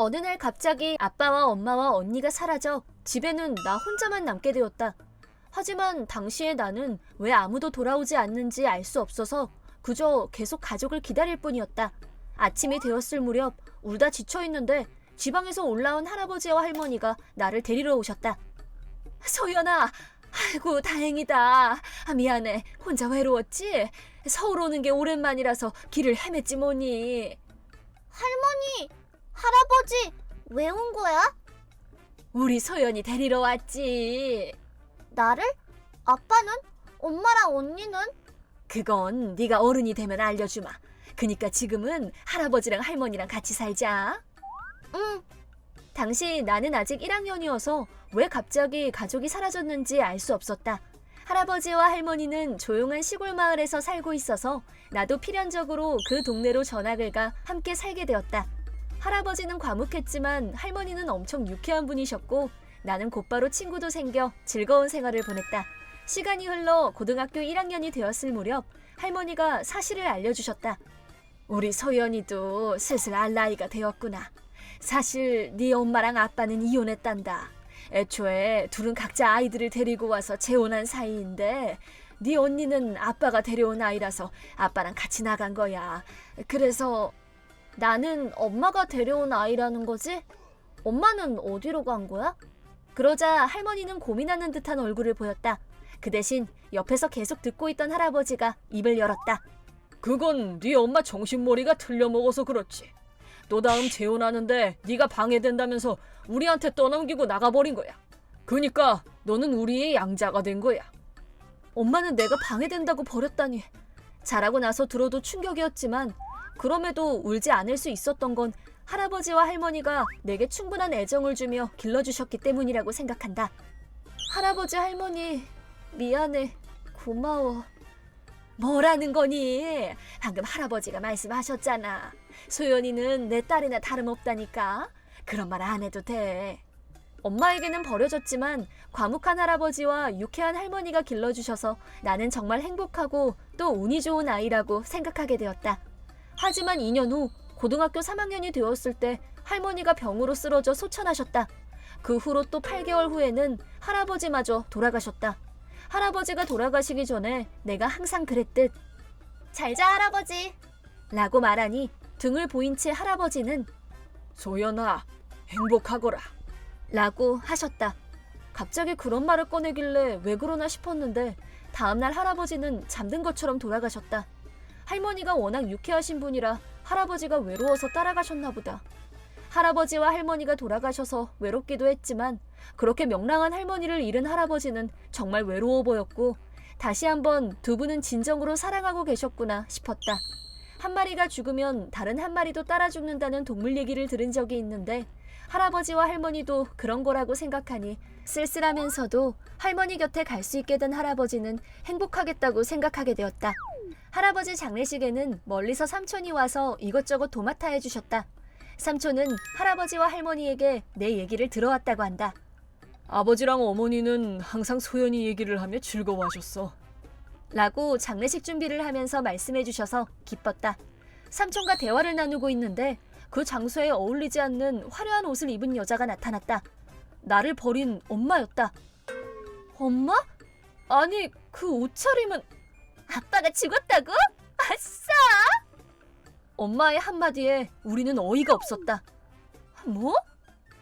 어느 날 갑자기 아빠와 엄마와 언니가 사라져 집에는 나 혼자만 남게 되었다. 하지만 당시에 나는 왜 아무도 돌아오지 않는지 알 수 없어서 그저 계속 가족을 기다릴 뿐이었다. 아침이 되었을 무렵 울다 지쳐있는데 지방에서 올라온 할아버지와 할머니가 나를 데리러 오셨다. 소연아, 아이고 다행이다. 미안해, 혼자 외로웠지? 서울 오는 게 오랜만이라서 길을 헤맸지 뭐니. 할머니, 할아버지, 왜 온 거야? 우리 소연이 데리러 왔지. 나를? 아빠는? 엄마랑 언니는? 그건 네가 어른이 되면 알려주마. 그니까 지금은 할아버지랑 할머니랑 같이 살자. 응. 당시 나는 아직 1학년이어서 왜 갑자기 가족이 사라졌는지 알 수 없었다. 할아버지와 할머니는 조용한 시골 마을에서 살고 있어서 나도 필연적으로 그 동네로 전학을 가 함께 살게 되었다. 할아버지는 과묵했지만 할머니는 엄청 유쾌한 분이셨고 나는 곧바로 친구도 생겨 즐거운 생활을 보냈다. 시간이 흘러 고등학교 1학년이 되었을 무렵 할머니가 사실을 알려주셨다. 우리 소연이도 슬슬 알 나이가 되었구나. 사실 네 엄마랑 아빠는 이혼했단다. 애초에 둘은 각자 아이들을 데리고 와서 재혼한 사이인데 네 언니는 아빠가 데려온 아이라서 아빠랑 같이 나간 거야. 그래서 나는 엄마가 데려온 아이라는 거지? 엄마는 어디로 간 거야? 그러자 할머니는 고민하는 듯한 얼굴을 보였다. 그 대신 옆에서 계속 듣고 있던 할아버지가 입을 열었다. 그건 네 엄마 정신머리가 틀려먹어서 그렇지. 너 다음 재혼하는데 네가 방해된다면서 우리한테 떠넘기고 나가버린 거야. 그러니까 너는 우리의 양자가 된 거야. 엄마는 내가 방해된다고 버렸다니. 자라고 나서 들어도 충격이었지만 그럼에도 울지 않을 수 있었던 건 할아버지와 할머니가 내게 충분한 애정을 주며 길러주셨기 때문이라고 생각한다. 할아버지 할머니 미안해. 고마워. 뭐라는 거니? 방금 할아버지가 말씀하셨잖아. 소연이는 내 딸이나 다름없다니까. 그런 말 안 해도 돼. 엄마에게는 버려졌지만 과묵한 할아버지와 유쾌한 할머니가 길러주셔서 나는 정말 행복하고 또 운이 좋은 아이라고 생각하게 되었다. 하지만 2년 후 고등학교 3학년이 되었을 때 할머니가 병으로 쓰러져 소천하셨다. 그 후로 또 8개월 후에는 할아버지마저 돌아가셨다. 할아버지가 돌아가시기 전에 내가 항상 그랬듯 잘자 할아버지 라고 말하니 등을 보인 채 할아버지는 소연아 행복하거라 라고 하셨다. 갑자기 그런 말을 꺼내길래 왜 그러나 싶었는데 다음날 할아버지는 잠든 것처럼 돌아가셨다. 할머니가 워낙 유쾌하신 분이라 할아버지가 외로워서 따라가셨나 보다. 할아버지와 할머니가 돌아가셔서 외롭기도 했지만 그렇게 명랑한 할머니를 잃은 할아버지는 정말 외로워 보였고 다시 한번 두 분은 진정으로 사랑하고 계셨구나 싶었다. 한 마리가 죽으면 다른 한 마리도 따라 죽는다는 동물 얘기를 들은 적이 있는데 할아버지와 할머니도 그런 거라고 생각하니 쓸쓸하면서도 할머니 곁에 갈 수 있게 된 할아버지는 행복하겠다고 생각하게 되었다. 할아버지 장례식에는 멀리서 삼촌이 와서 이것저것 도맡아 해주셨다. 삼촌은 할아버지와 할머니에게 내 얘기를 들어왔다고 한다. 아버지랑 어머니는 항상 소연이 얘기를 하며 즐거워하셨어. 라고 장례식 준비를 하면서 말씀해 주셔서 기뻤다. 삼촌과 대화를 나누고 있는데 그 장소에 어울리지 않는 화려한 옷을 입은 여자가 나타났다. 나를 버린 엄마였다. 엄마? 아니 그 옷차림은 아빠가 죽었다고? 아싸! 엄마의 한마디에 우리는 어이가 없었다. 뭐?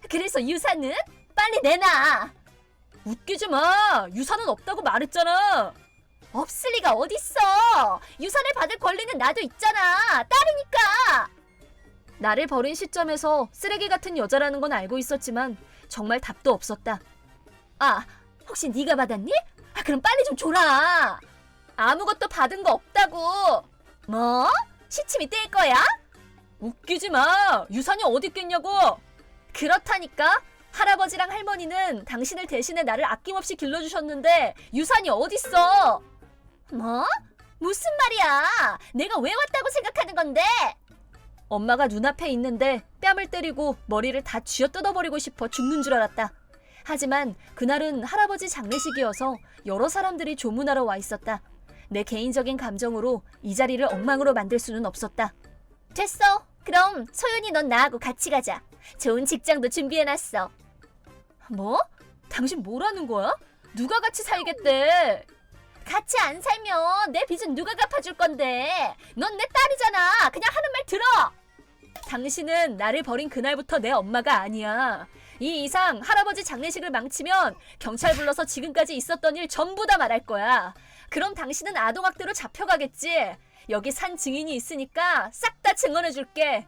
그래서 유산은? 빨리 내놔! 웃기지 마! 유산은 없다고 말했잖아! 없을 리가 어딨어! 유산을 받을 권리는 나도 있잖아! 딸이니까! 나를 버린 시점에서 쓰레기 같은 여자라는 건 알고 있었지만 정말 답도 없었다. 아, 혹시 네가 받았니? 그럼 빨리 좀 줘라! 아무것도 받은 거 없다고! 뭐? 시침이 뜰 거야? 웃기지 마! 유산이 어디 있겠냐고! 그렇다니까? 할아버지랑 할머니는 당신을 대신해 나를 아낌없이 길러주셨는데 유산이 어딨어? 뭐? 무슨 말이야? 내가 왜 왔다고 생각하는 건데? 엄마가 눈앞에 있는데 뺨을 때리고 머리를 다 쥐어뜯어버리고 싶어 죽는 줄 알았다. 하지만 그날은 할아버지 장례식이어서 여러 사람들이 조문하러 와 있었다. 내 개인적인 감정으로 이 자리를 엉망으로 만들 수는 없었다. 됐어. 그럼 소연이 넌 나하고 같이 가자. 좋은 직장도 준비해놨어. 뭐? 당신 뭐라는 거야? 누가 같이 살겠대? 같이 안 살면 내 빚은 누가 갚아줄 건데? 넌 내 딸이잖아. 그냥 하는 말 들어. 당신은 나를 버린 그날부터 내 엄마가 아니야. 이 이상 할아버지 장례식을 망치면 경찰 불러서 지금까지 있었던 일 전부 다 말할 거야. 그럼 당신은 아동학대로 잡혀가겠지. 여기 산 증인이 있으니까 싹 다 증언해줄게.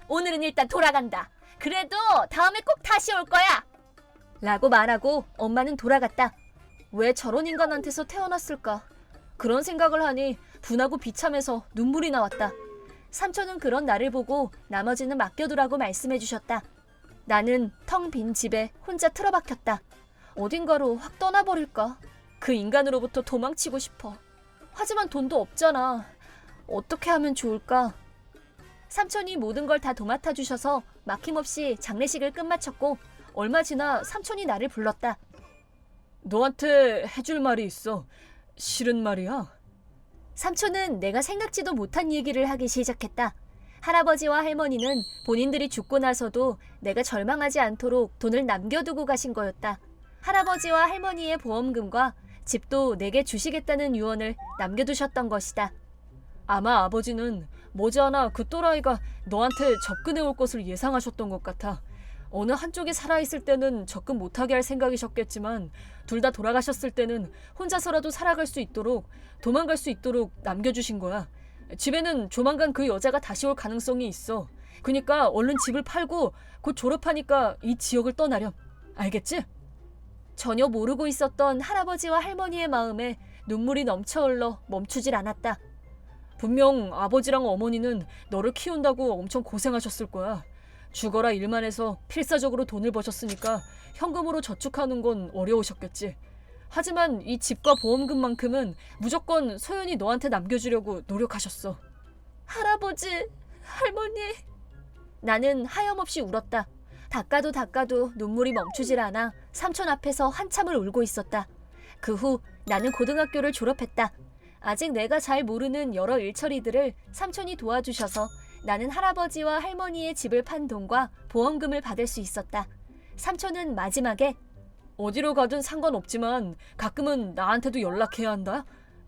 오늘은 일단 돌아간다. 그래도 다음에 꼭 다시 올 거야. 라고 말하고 엄마는 돌아갔다. 왜 저런 인간한테서 태어났을까? 그런 생각을 하니 분하고 비참해서 눈물이 나왔다. 삼촌은 그런 나를 보고 나머지는 맡겨두라고 말씀해 주셨다. 나는 텅 빈 집에 혼자 틀어박혔다. 어딘가로 확 떠나버릴까? 그 인간으로부터 도망치고 싶어. 하지만 돈도 없잖아. 어떻게 하면 좋을까? 삼촌이 모든 걸 다 도맡아 주셔서 막힘없이 장례식을 끝마쳤고 얼마 지나 삼촌이 나를 불렀다. 너한테 해줄 말이 있어. 싫은 말이야. 삼촌은 내가 생각지도 못한 얘기를 하기 시작했다. 할아버지와 할머니는 본인들이 죽고 나서도 내가 절망하지 않도록 돈을 남겨두고 가신 거였다. 할아버지와 할머니의 보험금과 집도 내게 주시겠다는 유언을 남겨두셨던 것이다. 아마 아버지는 머지않아 그 또라이가 너한테 접근해 올 것을 예상하셨던 것 같아. 어느 한쪽이 살아있을 때는 접근 못하게 할 생각이셨겠지만 둘 다 돌아가셨을 때는 혼자서라도 살아갈 수 있도록, 도망갈 수 있도록 남겨주신 거야. 집에는 조만간 그 여자가 다시 올 가능성이 있어. 그러니까 얼른 집을 팔고 곧 졸업하니까 이 지역을 떠나렴. 알겠지? 전혀 모르고 있었던 할아버지와 할머니의 마음에 눈물이 넘쳐 흘러 멈추질 않았다. 분명 아버지랑 어머니는 너를 키운다고 엄청 고생하셨을 거야. 죽어라 일만 해서 필사적으로 돈을 버셨으니까 현금으로 저축하는 건 어려우셨겠지. 하지만 이 집과 보험금만큼은 무조건 소연이 너한테 남겨주려고 노력하셨어. 할아버지, 할머니. 나는 하염없이 울었다. 닦아도 눈물이 멈추질 않아 삼촌 앞에서 한참을 울고 있었다. 그 후 나는 고등학교를 졸업했다. 아직 내가 잘 모르는 여러 일처리들을 삼촌이 도와주셔서 나는 할아버지와 할머니의 집을 판 돈과 보험금을 받을 수 있었다. 삼촌은 마지막에 어디로 가든 상관없지만 가끔은 나한테도 연락해야 한다.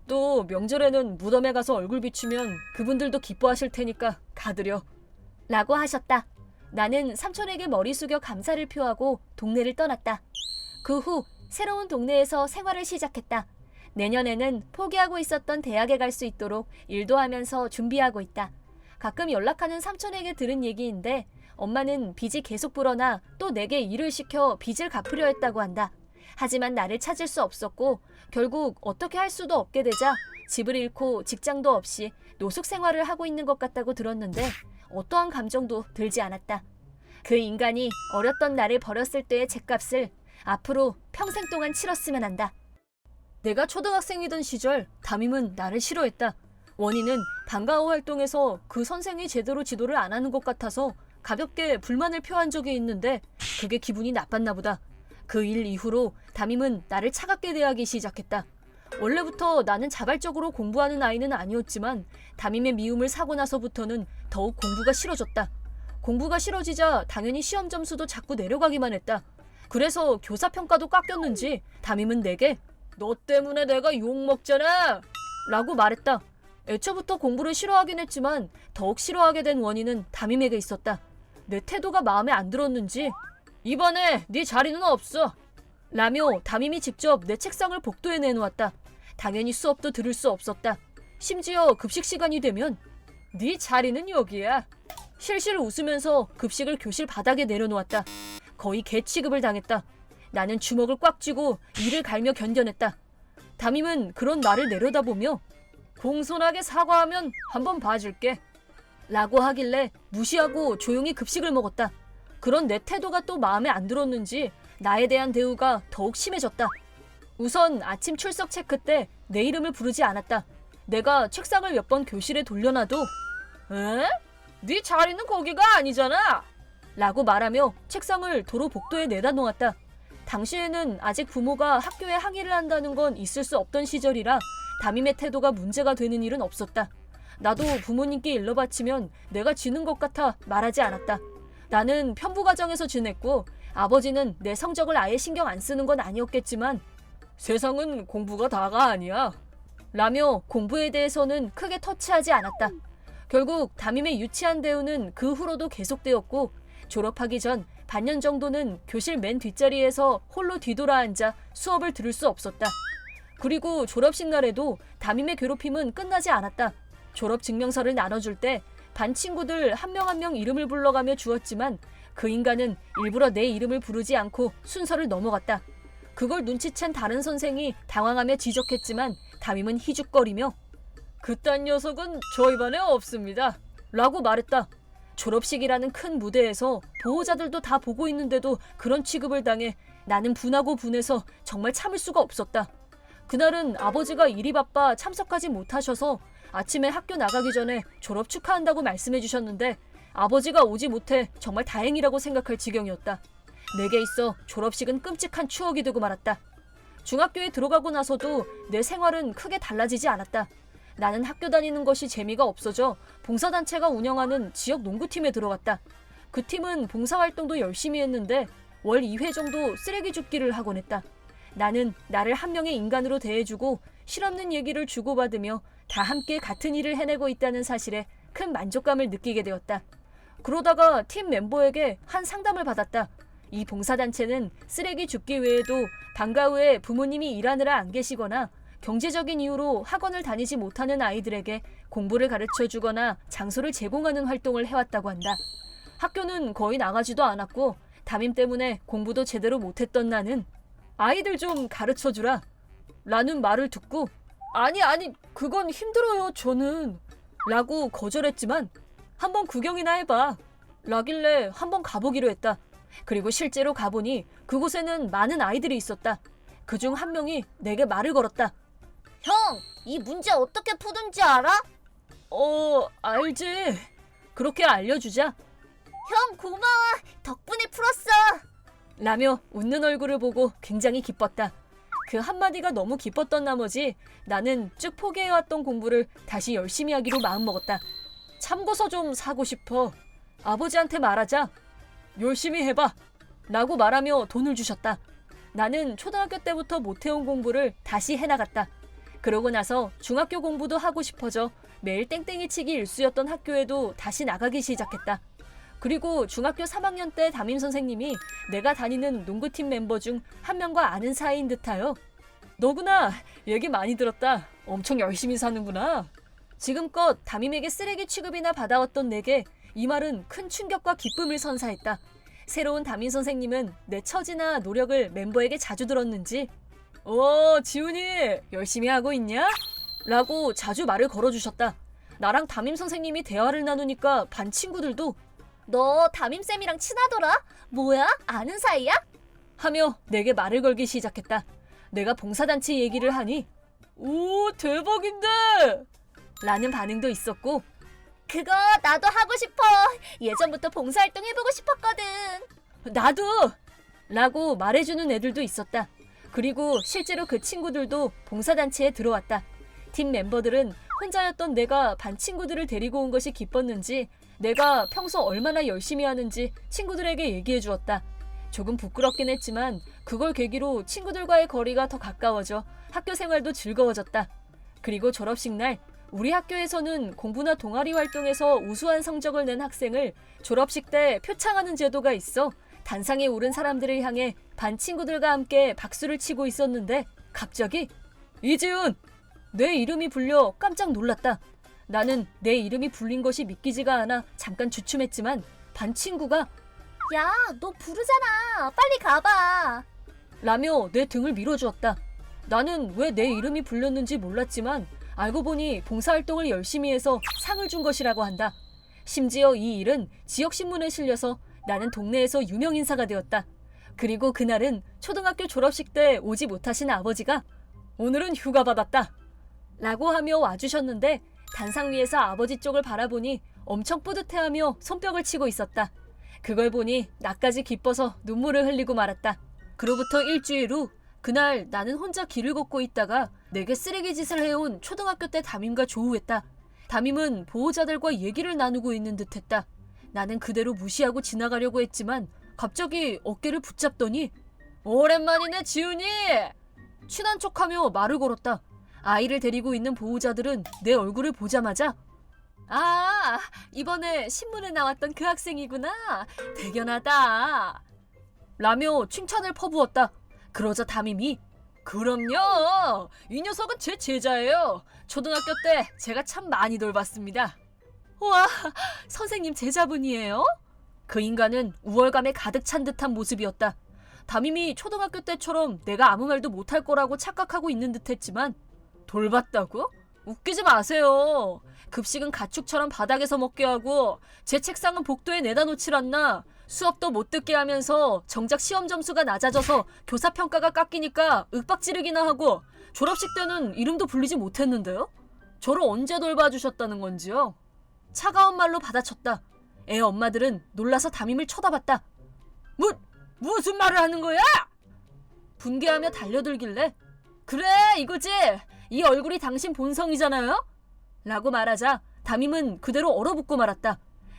또 명절에는 무덤에 가서 얼굴 비추면 그분들도 기뻐하실 테니까 가드려. 라고 하셨다. 나는 삼촌에게 머리 숙여 감사를 표하고 동네를 떠났다. 그 후 새로운 동네에서 생활을 시작했다. 내년에는 포기하고 있었던 대학에 갈 수 있도록 일도 하면서 준비하고 있다. 가끔 연락하는 삼촌에게 들은 얘기인데 엄마는 빚이 계속 불어나 또 내게 일을 시켜 빚을 갚으려 했다고 한다. 하지만 나를 찾을 수 없었고 결국 어떻게 할 수도 없게 되자 집을 잃고 직장도 없이 노숙 생활을 하고 있는 것 같다고 들었는데 어떠한 감정도 들지 않았다. 그 인간이 어렸던 나를 버렸을 때의 죗값을 앞으로 평생 동안 치렀으면 한다. 내가 초등학생이던 시절 담임은 나를 싫어했다. 원인은 방과후 활동에서 그 선생이 제대로 지도를 안 하는 것 같아서 가볍게 불만을 표한 적이 있는데 그게 기분이 나빴나 보다. 그 일 이후로 담임은 나를 차갑게 대하기 시작했다. 원래부터 나는 자발적으로 공부하는 아이는 아니었지만 담임의 미움을 사고 나서부터는 더욱 공부가 싫어졌다. 공부가 싫어지자 당연히 시험 점수도 자꾸 내려가기만 했다. 그래서 교사 평가도 깎였는지 담임은 내게 너 때문에 내가 욕먹잖아! 라고 말했다. 애초부터 공부를 싫어하긴 했지만 더욱 싫어하게 된 원인은 담임에게 있었다. 내 태도가 마음에 안 들었는지 이번에 네 자리는 없어! 라며 담임이 직접 내 책상을 복도에 내놓았다. 당연히 수업도 들을 수 없었다. 심지어 급식 시간이 되면 네 자리는 여기야. 실실 웃으면서 급식을 교실 바닥에 내려놓았다. 거의 개 취급을 당했다. 나는 주먹을 꽉 쥐고 이를 갈며 견뎌냈다. 담임은 그런 나를 내려다보며 공손하게 사과하면 한번 봐줄게 라고 하길래 무시하고 조용히 급식을 먹었다. 그런 내 태도가 또 마음에 안 들었는지 나에 대한 대우가 더욱 심해졌다. 우선 아침 출석 체크 때 내 이름을 부르지 않았다. 내가 책상을 몇 번 교실에 돌려놔도 에? 네 자리는 거기가 아니잖아! 라고 말하며 책상을 도로 복도에 내다 놓았다. 당시에는 아직 부모가 학교에 항의를 한다는 건 있을 수 없던 시절이라 담임의 태도가 문제가 되는 일은 없었다. 나도 부모님께 일러 바치면 내가 지는 것 같아 말하지 않았다. 나는 편부가정에서 지냈고 아버지는 내 성적을 아예 신경 안 쓰는 건 아니었겠지만 세상은 공부가 다가 아니야 라며 공부에 대해서는 크게 터치하지 않았다. 결국 담임의 유치한 대우는 그 후로도 계속되었고 졸업하기 전 반년 정도는 교실 맨 뒷자리에서 홀로 뒤돌아 앉아 수업을 들을 수 없었다. 그리고 졸업식 날에도 담임의 괴롭힘은 끝나지 않았다. 졸업 증명서를 나눠줄 때 반 친구들 한 명 한 명 이름을 불러가며 주었지만 그 인간은 일부러 내 이름을 부르지 않고 순서를 넘어갔다. 그걸 눈치챈 다른 선생이 당황하며 지적했지만 담임은 희죽거리며 그딴 녀석은 저희 반에 없습니다 라고 말했다. 졸업식이라는 큰 무대에서 보호자들도 다 보고 있는데도 그런 취급을 당해 나는 분하고 분해서 정말 참을 수가 없었다. 그날은 아버지가 일이 바빠 참석하지 못하셔서 아침에 학교 나가기 전에 졸업 축하한다고 말씀해 주셨는데 아버지가 오지 못해 정말 다행이라고 생각할 지경이었다. 내게 있어 졸업식은 끔찍한 추억이 되고 말았다. 중학교에 들어가고 나서도 내 생활은 크게 달라지지 않았다. 나는 학교 다니는 것이 재미가 없어져 봉사단체가 운영하는 지역 농구팀에 들어갔다. 그 팀은 봉사활동도 열심히 했는데 월 2회 정도 쓰레기 줍기를 하곤 했다. 나는 나를 한 명의 인간으로 대해주고 실없는 얘기를 주고받으며 다 함께 같은 일을 해내고 있다는 사실에 큰 만족감을 느끼게 되었다. 그러다가 팀 멤버에게 한 상담을 받았다. 이 봉사단체는 쓰레기 줍기 외에도 방과 후에 부모님이 일하느라 안 계시거나 경제적인 이유로 학원을 다니지 못하는 아이들에게 공부를 가르쳐주거나 장소를 제공하는 활동을 해왔다고 한다. 학교는 거의 나가지도 않았고 담임 때문에 공부도 제대로 못했던 나는 아이들 좀 가르쳐주라 라는 말을 듣고 아니 그건 힘들어요 저는 라고 거절했지만 한번 구경이나 해봐 라길래 한번 가보기로 했다. 그리고 실제로 가보니 그곳에는 많은 아이들이 있었다. 그중 한 명이 내게 말을 걸었다. 형, 이 문제 어떻게 푸는지 알아? 알지. 그렇게 알려주자 형 고마워. 덕분에 풀었어. 라며 웃는 얼굴을 보고 굉장히 기뻤다. 그 한마디가 너무 기뻤던 나머지 나는 쭉 포기해왔던 공부를 다시 열심히 하기로 마음먹었다. 참고서 좀 사고 싶어. 아버지한테 말하자. 열심히 해봐 라고 말하며 돈을 주셨다. 나는 초등학교 때부터 못해온 공부를 다시 해나갔다. 그러고 나서 중학교 공부도 하고 싶어져 매일 땡땡이 치기 일수였던 학교에도 다시 나가기 시작했다. 그리고 중학교 3학년 때 담임선생님이 내가 다니는 농구팀 멤버 중 한 명과 아는 사이인 듯하여 너구나 얘기 많이 들었다. 엄청 열심히 사는구나. 지금껏 담임에게 쓰레기 취급이나 받아왔던 내게 이 말은 큰 충격과 기쁨을 선사했다. 새로운 담임선생님은 내 처지나 노력을 멤버에게 자주 들었는지 지훈이 열심히 하고 있냐? 라고 자주 말을 걸어주셨다. 나랑 담임선생님이 대화를 나누니까 반 친구들도 너 담임쌤이랑 친하더라? 뭐야? 아는 사이야? 하며 내게 말을 걸기 시작했다. 내가 봉사단체 얘기를 하니 오 대박인데! 라는 반응도 있었고 그거 나도 하고 싶어. 예전부터 봉사활동 해보고 싶었거든. 나도! 라고 말해주는 애들도 있었다. 그리고 실제로 그 친구들도 봉사단체에 들어왔다. 팀 멤버들은 혼자였던 내가 반 친구들을 데리고 온 것이 기뻤는지 내가 평소 얼마나 열심히 하는지 친구들에게 얘기해 주었다. 조금 부끄럽긴 했지만 그걸 계기로 친구들과의 거리가 더 가까워져 학교 생활도 즐거워졌다. 그리고 졸업식 날 우리 학교에서는 공부나 동아리 활동에서 우수한 성적을 낸 학생을 졸업식 때 표창하는 제도가 있어 단상에 오른 사람들을 향해 반 친구들과 함께 박수를 치고 있었는데 갑자기 이지훈! 내 이름이 불려 깜짝 놀랐다. 나는 내 이름이 불린 것이 믿기지가 않아 잠깐 주춤했지만 반 친구가 야, 너 부르잖아. 빨리 가봐. 라며 내 등을 밀어주었다. 나는 왜 내 이름이 불렸는지 몰랐지만 알고 보니 봉사활동을 열심히 해서 상을 준 것이라고 한다. 심지어 이 일은 지역신문에 실려서 나는 동네에서 유명 인사가 되었다. 그리고 그날은 초등학교 졸업식 때 오지 못하신 아버지가 오늘은 휴가 받았다 라고 하며 와주셨는데 단상 위에서 아버지 쪽을 바라보니 엄청 뿌듯해하며 손뼉을 치고 있었다. 그걸 보니 나까지 기뻐서 눈물을 흘리고 말았다. 그로부터 일주일 후 그날 나는 혼자 길을 걷고 있다가 내게 쓰레기 짓을 해온 초등학교 때 담임과 조우했다. 담임은 보호자들과 얘기를 나누고 있는 듯했다. 나는 그대로 무시하고 지나가려고 했지만 갑자기 어깨를 붙잡더니 오랜만이네 지훈이! 친한 척하며 말을 걸었다. 아이를 데리고 있는 보호자들은 내 얼굴을 보자마자 아, 이번에 신문에 나왔던 그 학생이구나. 대견하다. 라며 칭찬을 퍼부었다. 그러자 담임이 그럼요. 이 녀석은 제 제자예요. 초등학교 때 제가 참 많이 돌봤습니다. 와, 선생님 제자분이에요? 그 인간은 우월감에 가득 찬 듯한 모습이었다. 담임이 초등학교 때처럼 내가 아무 말도 못할 거라고 착각하고 있는 듯했지만 돌봤다고? 웃기지 마세요. 급식은 가축처럼 바닥에서 먹게 하고 제 책상은 복도에 내다 놓질 않나. 수업도 못 듣게 하면서 정작 시험 점수가 낮아져서 교사 평가가 깎이니까 윽박지르기나 하고 졸업식 때는 이름도 불리지 못했는데요? 저를 언제 돌봐주셨다는 건지요? 차가운 말로 받아쳤다. 애 엄마들은 놀라서 담임을 쳐다봤다. 무슨 말을 하는 거야? 분개하며 달려들길래 그래 이거지. 이 얼굴이 당신 본성이잖아요? 라고 말하자 담임은 그대로 얼어붙고 말았다.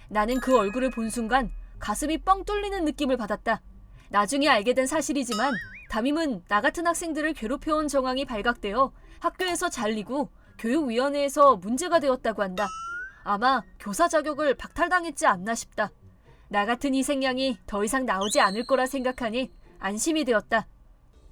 나는 그 얼굴을 본 순간 가슴이 뻥 뚫리는 느낌을 받았다. 나중에 알게 된 사실이지만 담임은 나 같은 학생들을 괴롭혀온 정황이 발각되어 학교에서 잘리고 교육위원회에서 문제가 되었다고 한다. 아마 교사 자격을 박탈당했지 않나 싶다. 나 같은 희생양이 더 이상 나오지 않을 거라 생각하니 안심이 되었다.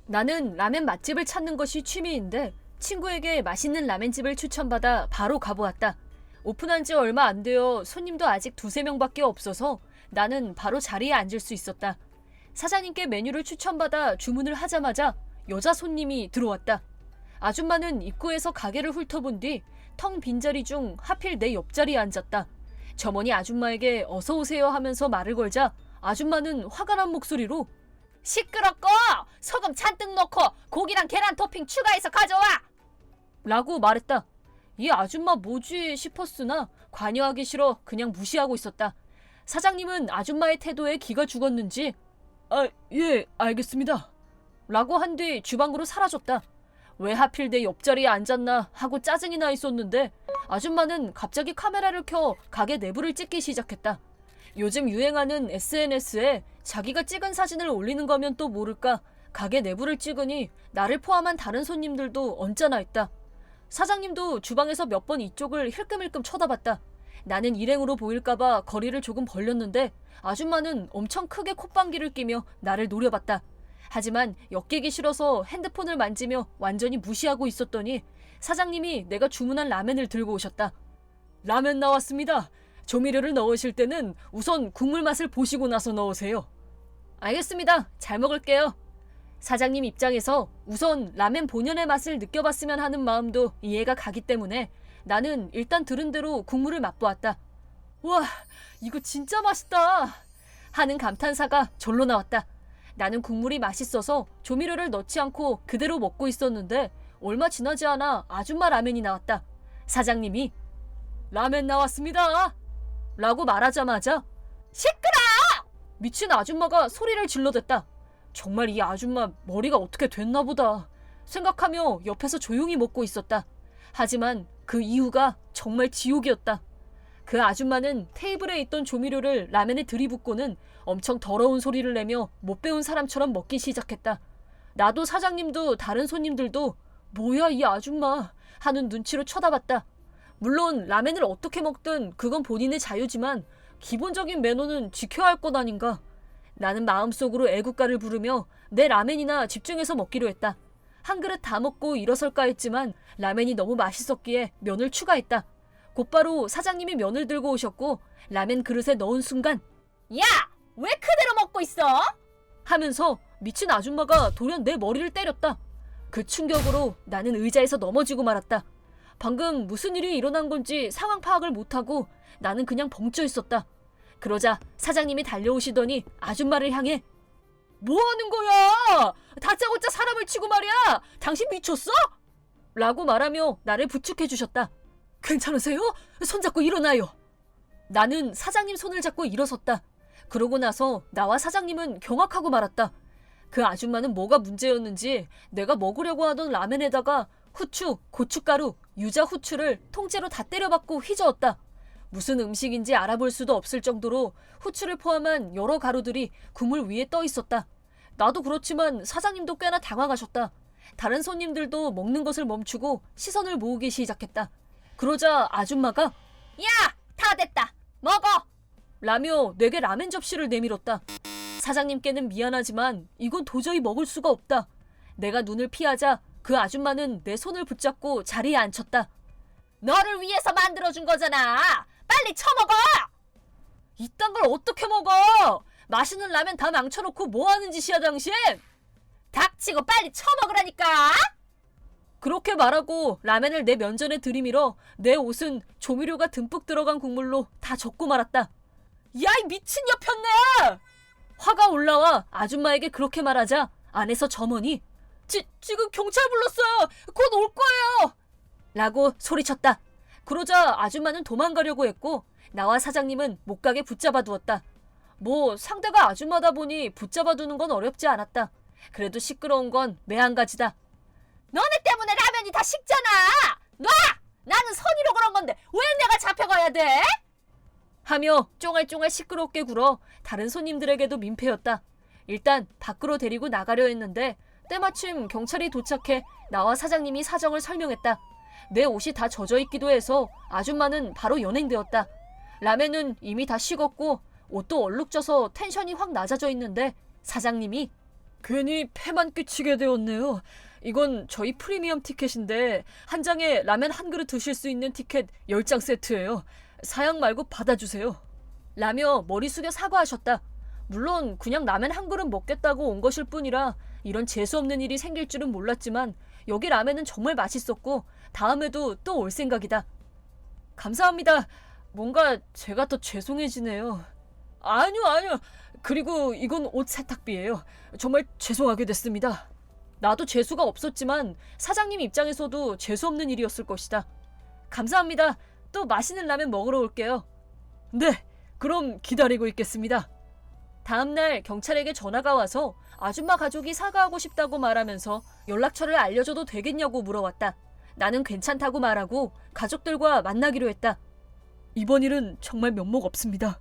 나는 라멘 맛집을 찾는 것이 취미인데 친구에게 맛있는 라멘집을 추천받아 바로 가보았다. 오픈한 지 얼마 안 되어 손님도 아직 2-3명밖에 없어서 나는 바로 자리에 앉을 수 있었다. 사장님께 메뉴를 추천받아 주문을 하자마자 여자 손님이 들어왔다. 아줌마는 입구에서 가게를 훑어본 뒤 텅 빈 자리 중 하필 내 옆자리에 앉았다. 점원이 아줌마에게 어서 오세요 하면서 말을 걸자 아줌마는 화가 난 목소리로 시끄럽고 소금 잔뜩 넣고 고기랑 계란 토핑 추가해서 가져와! 라고 말했다. 이 아줌마 뭐지 싶었으나 관여하기 싫어 그냥 무시하고 있었다. 사장님은 아줌마의 태도에 기가 죽었는지 예, 알겠습니다. 라고 한 뒤 주방으로 사라졌다. 왜 하필 내 옆자리에 앉았나 하고 짜증이 나 있었는데 아줌마는 갑자기 카메라를 켜 가게 내부를 찍기 시작했다. 요즘 유행하는 SNS에 자기가 찍은 사진을 올리는 거면 또 모를까 가게 내부를 찍으니 나를 포함한 다른 손님들도 언짢아 했다. 사장님도 주방에서 몇 번 이쪽을 힐끔힐끔 쳐다봤다. 나는 일행으로 보일까봐 거리를 조금 벌렸는데 아줌마는 엄청 크게 콧방귀를 끼며 나를 노려봤다. 하지만 엮이기 싫어서 핸드폰을 만지며 완전히 무시하고 있었더니 사장님이 내가 주문한 라멘을 들고 오셨다. 라멘 나왔습니다. 조미료를 넣으실 때는 우선 국물 맛을 보시고 나서 넣으세요. 알겠습니다. 잘 먹을게요. 사장님 입장에서 우선 라멘 본연의 맛을 느껴봤으면 하는 마음도 이해가 가기 때문에 나는 일단 들은 대로 국물을 맛보았다. 와, 이거 진짜 맛있다 하는 감탄사가 절로 나왔다. 나는 국물이 맛있어서 조미료를 넣지 않고 그대로 먹고 있었는데 얼마 지나지 않아 아줌마 라멘이 나왔다. 사장님이 라멘 나왔습니다 라고 말하자마자 시끄러! 미친 아줌마가 소리를 질러댔다. 정말 이 아줌마 머리가 어떻게 됐나 보다 생각하며 옆에서 조용히 먹고 있었다. 하지만 그 이유가 정말 지옥이었다. 그 아줌마는 테이블에 있던 조미료를 라멘에 들이붓고는 엄청 더러운 소리를 내며 못 배운 사람처럼 먹기 시작했다. 나도 사장님도 다른 손님들도 뭐야 이 아줌마 하는 눈치로 쳐다봤다. 물론 라멘을 어떻게 먹든 그건 본인의 자유지만 기본적인 매너는 지켜야 할 것 아닌가. 나는 마음속으로 애국가를 부르며 내 라멘이나 집중해서 먹기로 했다. 한 그릇 다 먹고 일어설까 했지만 라멘이 너무 맛있었기에 면을 추가했다. 곧바로 사장님이 면을 들고 오셨고 라멘 그릇에 넣은 순간 야! 왜 그대로 먹고 있어? 하면서 미친 아줌마가 돌연 내 머리를 때렸다. 그 충격으로 나는 의자에서 넘어지고 말았다. 방금 무슨 일이 일어난 건지 상황 파악을 못하고 나는 그냥 벙쪄 있었다. 그러자 사장님이 달려오시더니 아줌마를 향해 뭐 하는 거야? 다짜고짜 사람을 치고 말이야. 당신 미쳤어? 라고 말하며 나를 부축해 주셨다. 괜찮으세요? 손잡고 일어나요. 나는 사장님 손을 잡고 일어섰다. 그러고 나서 나와 사장님은 경악하고 말았다. 그 아줌마는 뭐가 문제였는지 내가 먹으려고 하던 라멘에다가 후추, 고춧가루, 유자 후추를 통째로 다 때려박고 휘저었다. 무슨 음식인지 알아볼 수도 없을 정도로 후추를 포함한 여러 가루들이 국물 위에 떠 있었다. 나도 그렇지만 사장님도 꽤나 당황하셨다. 다른 손님들도 먹는 것을 멈추고 시선을 모으기 시작했다. 그러자 아줌마가 야, 다 됐다. 먹어. 라며 내게 라멘 접시를 내밀었다. 사장님께는 미안하지만 이건 도저히 먹을 수가 없다. 내가 눈을 피하자 그 아줌마는 내 손을 붙잡고 자리에 앉혔다. 너를 위해서 만들어준 거잖아. 빨리 처먹어. 이딴 걸 어떻게 먹어? 맛있는 라면 다 망쳐놓고 뭐 하는 짓이야 당신? 닥치고 빨리 처먹으라니까. 그렇게 말하고 라멘을 내 면전에 들이밀어 내 옷은 조미료가 듬뿍 들어간 국물로 다 젖고 말았다. 야, 이 미친 여편네! 화가 올라와 아줌마에게 그렇게 말하자 안에서 점원이 지금 경찰 불렀어요. 곧 올 거예요. 라고 소리쳤다. 그러자 아줌마는 도망가려고 했고 나와 사장님은 목각에 붙잡아 두었다. 뭐 상대가 아줌마다 보니 붙잡아 두는 건 어렵지 않았다. 그래도 시끄러운 건 매한 가지다. 너네 때문에 라면이 다 식잖아. 놔! 나는 선의로 그런 건데 왜 내가 잡혀가야 돼? 하며 쫑알쫑알 시끄럽게 굴어 다른 손님들에게도 민폐였다. 일단 밖으로 데리고 나가려 했는데 때마침 경찰이 도착해 나와 사장님이 사정을 설명했다. 내 옷이 다 젖어 있기도 해서 아줌마는 바로 연행되었다. 라멘은 이미 다 식었고 옷도 얼룩져서 텐션이 확 낮아져 있는데 사장님이 괜히 폐만 끼치게 되었네요. 이건 저희 프리미엄 티켓인데 한 장에 라면 한 그릇 드실 수 있는 티켓 10장 세트예요. 사양 말고 받아주세요. 라며 머리 숙여 사과하셨다. 물론 그냥 라면 한 그릇 먹겠다고 온 것일 뿐이라 이런 재수없는 일이 생길 줄은 몰랐지만 여기 라면은 정말 맛있었고 다음에도 또 올 생각이다. 감사합니다. 뭔가 제가 더 죄송해지네요. 아니요. 그리고 이건 옷 세탁비예요. 정말 죄송하게 됐습니다. 나도 재수가 없었지만 사장님 입장에서도 재수없는 일이었을 것이다. 감사합니다. 또 맛있는 라면 먹으러 올게요. 네, 그럼 기다리고 있겠습니다. 다음날 경찰에게 전화가 와서 아줌마 가족이 사과하고 싶다고 말하면서 연락처를 알려줘도 되겠냐고 물어왔다. 나는 괜찮다고 말하고 가족들과 만나기로 했다. 이번 일은 정말 면목 없습니다.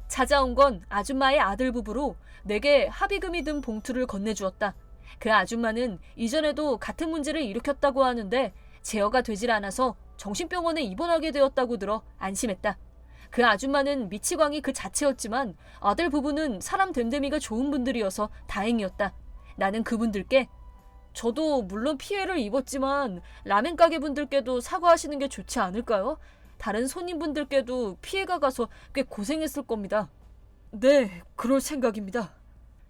찾아온 건 아줌마의 아들 부부로 내게 합의금이 든 봉투를 건네주었다. 그 아줌마는 이전에도 같은 문제를 일으켰다고 하는데 제어가 되질 않아서 정신병원에 입원하게 되었다고 들어 안심했다. 그 아줌마는 미치광이 그 자체였지만 아들 부부는 사람 됨됨이가 좋은 분들이어서 다행이었다. 나는 그분들께 저도 물론 피해를 입었지만 라멘 가게 분들께도 사과하시는 게 좋지 않을까요? 다른 손님분들께도 피해가 가서 꽤 고생했을 겁니다. 네, 그럴 생각입니다.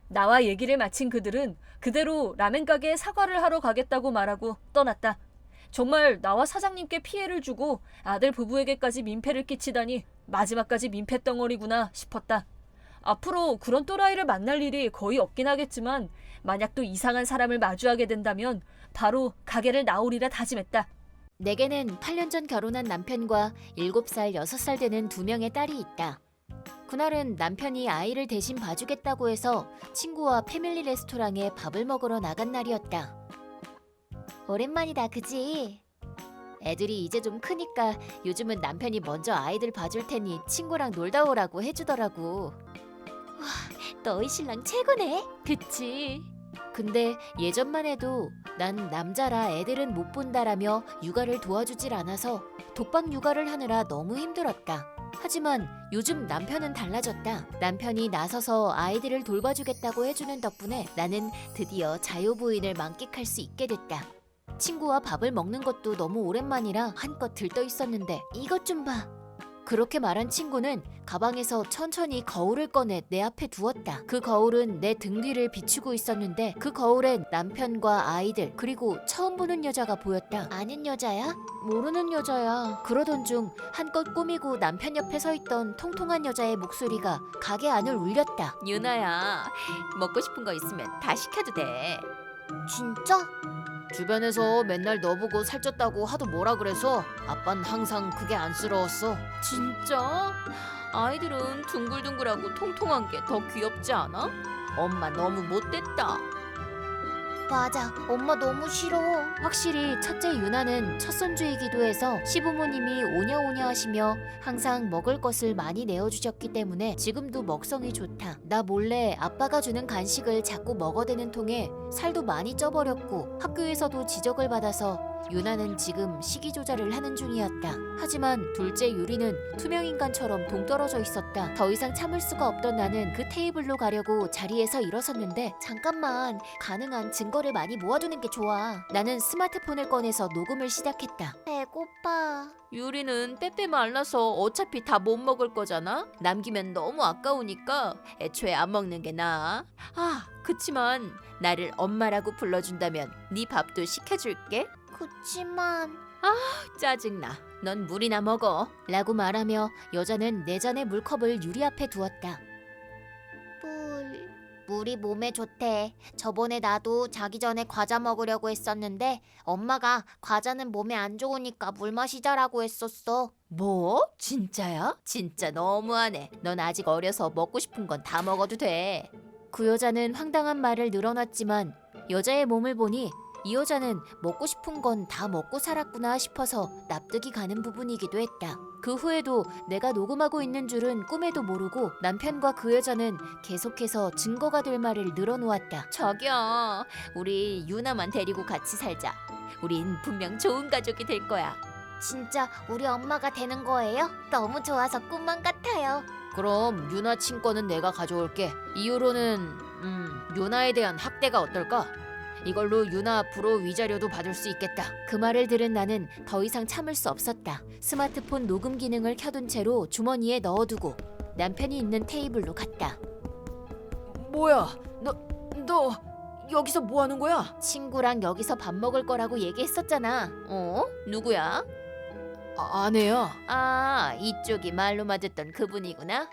나와 얘기를 마친 그들은 그대로 라멘 가게에 사과를 하러 가겠다고 말하고 떠났다. 정말 나와 사장님께 피해를 주고 아들 부부에게까지 민폐를 끼치다니 마지막까지 민폐 덩어리구나 싶었다. 앞으로 그런 또라이를 만날 일이 거의 없긴 하겠지만 만약 또 이상한 사람을 마주하게 된다면 바로 가게를 나오리라 다짐했다. 내게는 8년 전 결혼한 남편과 7살, 6살 되는 2명의 딸이 있다. 그날은 남편이 아이를 대신 봐주겠다고 해서 친구와 패밀리 레스토랑에 밥을 먹으러 나간 날이었다. 오랜만이다, 그지? 애들이 이제 좀 크니까 요즘은 남편이 먼저 아이들 봐줄 테니 친구랑 놀다 오라고 해주더라고. 와, 너희 신랑 최고네, 그치? 근데 예전만 해도 난 남자라 애들은 못 본다라며 육아를 도와주질 않아서 독박 육아를 하느라 너무 힘들었다. 하지만 요즘 남편은 달라졌다. 남편이 나서서 아이들을 돌봐주겠다고 해주는 덕분에 나는 드디어 자유부인을 만끽할 수 있게 됐다. 친구와 밥을 먹는 것도 너무 오랜만이라 한껏 들떠 있었는데 이것 좀 봐. 그렇게 말한 친구는 가방에서 천천히 거울을 꺼내 내 앞에 두었다. 그 거울은 내 등 뒤를 비추고 있었는데 그 거울엔 남편과 아이들 그리고 처음 보는 여자가 보였다. 아는 여자야? 모르는 여자야. 그러던 중 한껏 꾸미고 남편 옆에 서 있던 통통한 여자의 목소리가 가게 안을 울렸다. 유나야, 먹고 싶은 거 있으면 다 시켜도 돼. 진짜? 주변에서 맨날 너 보고 살쪘다고 하도 뭐라 그래서 아빤 항상 그게 안쓰러웠어. 진짜? 아이들은 둥글둥글하고 통통한 게 더 귀엽지 않아? 엄마 너무 못됐다. 맞아. 엄마 너무 싫어. 확실히 첫째 유나는 첫손주이기도 해서 시부모님이 오냐오냐 하시며 항상 먹을 것을 많이 내어주셨기 때문에 지금도 먹성이 좋다. 나 몰래 아빠가 주는 간식을 자꾸 먹어대는 통에 살도 많이 쪄버렸고 학교에서도 지적을 받아서 유나는 지금 식이 조절을 하는 중이었다. 하지만 둘째 유리는 투명인간처럼 동떨어져 있었다. 더 이상 참을 수가 없던 나는 그 테이블로 가려고 자리에서 일어섰는데 잠깐만, 가능한 증거를 많이 모아두는 게 좋아. 나는 스마트폰을 꺼내서 녹음을 시작했다. 배고파. 유리는 빼빼 말라서 어차피 다 못 먹을 거잖아. 남기면 너무 아까우니까 애초에 안 먹는 게 나아. 그치만 나를 엄마라고 불러준다면 네 밥도 시켜줄게. 그치만 짜증나. 넌 물이나 먹어. 라고 말하며 여자는 내 잔의 물컵을 유리 앞에 두었다. 물이 몸에 좋대. 저번에 나도 자기 전에 과자 먹으려고 했었는데 엄마가 과자는 몸에 안 좋으니까 물 마시자라고 했었어. 뭐? 진짜야? 진짜 너무하네. 넌 아직 어려서 먹고 싶은 건 다 먹어도 돼. 그 여자는 황당한 말을 늘어놨지만 여자의 몸을 보니 이 여자는 먹고 싶은 건 다 먹고 살았구나 싶어서 납득이 가는 부분이기도 했다. 그 후에도 내가 녹음하고 있는 줄은 꿈에도 모르고 남편과 그 여자는 계속해서 증거가 될 말을 늘어놓았다. 자기야, 우리 유나만 데리고 같이 살자. 우린 분명 좋은 가족이 될 거야. 진짜 우리 엄마가 되는 거예요? 너무 좋아서 꿈만 같아요. 그럼 유나 친권은 내가 가져올게. 이후로는 유나에 대한 학대가 어떨까? 이걸로 유나 앞으로 위자료도 받을 수 있겠다. 그 말을 들은 나는 더 이상 참을 수 없었다. 스마트폰 녹음 기능을 켜둔 채로 주머니에 넣어두고 남편이 있는 테이블로 갔다. 뭐야? 너 여기서 뭐 하는 거야? 친구랑 여기서 밥 먹을 거라고 얘기했었잖아. 누구야? 아내야. 이쪽이 말로만 듣던 그분이구나.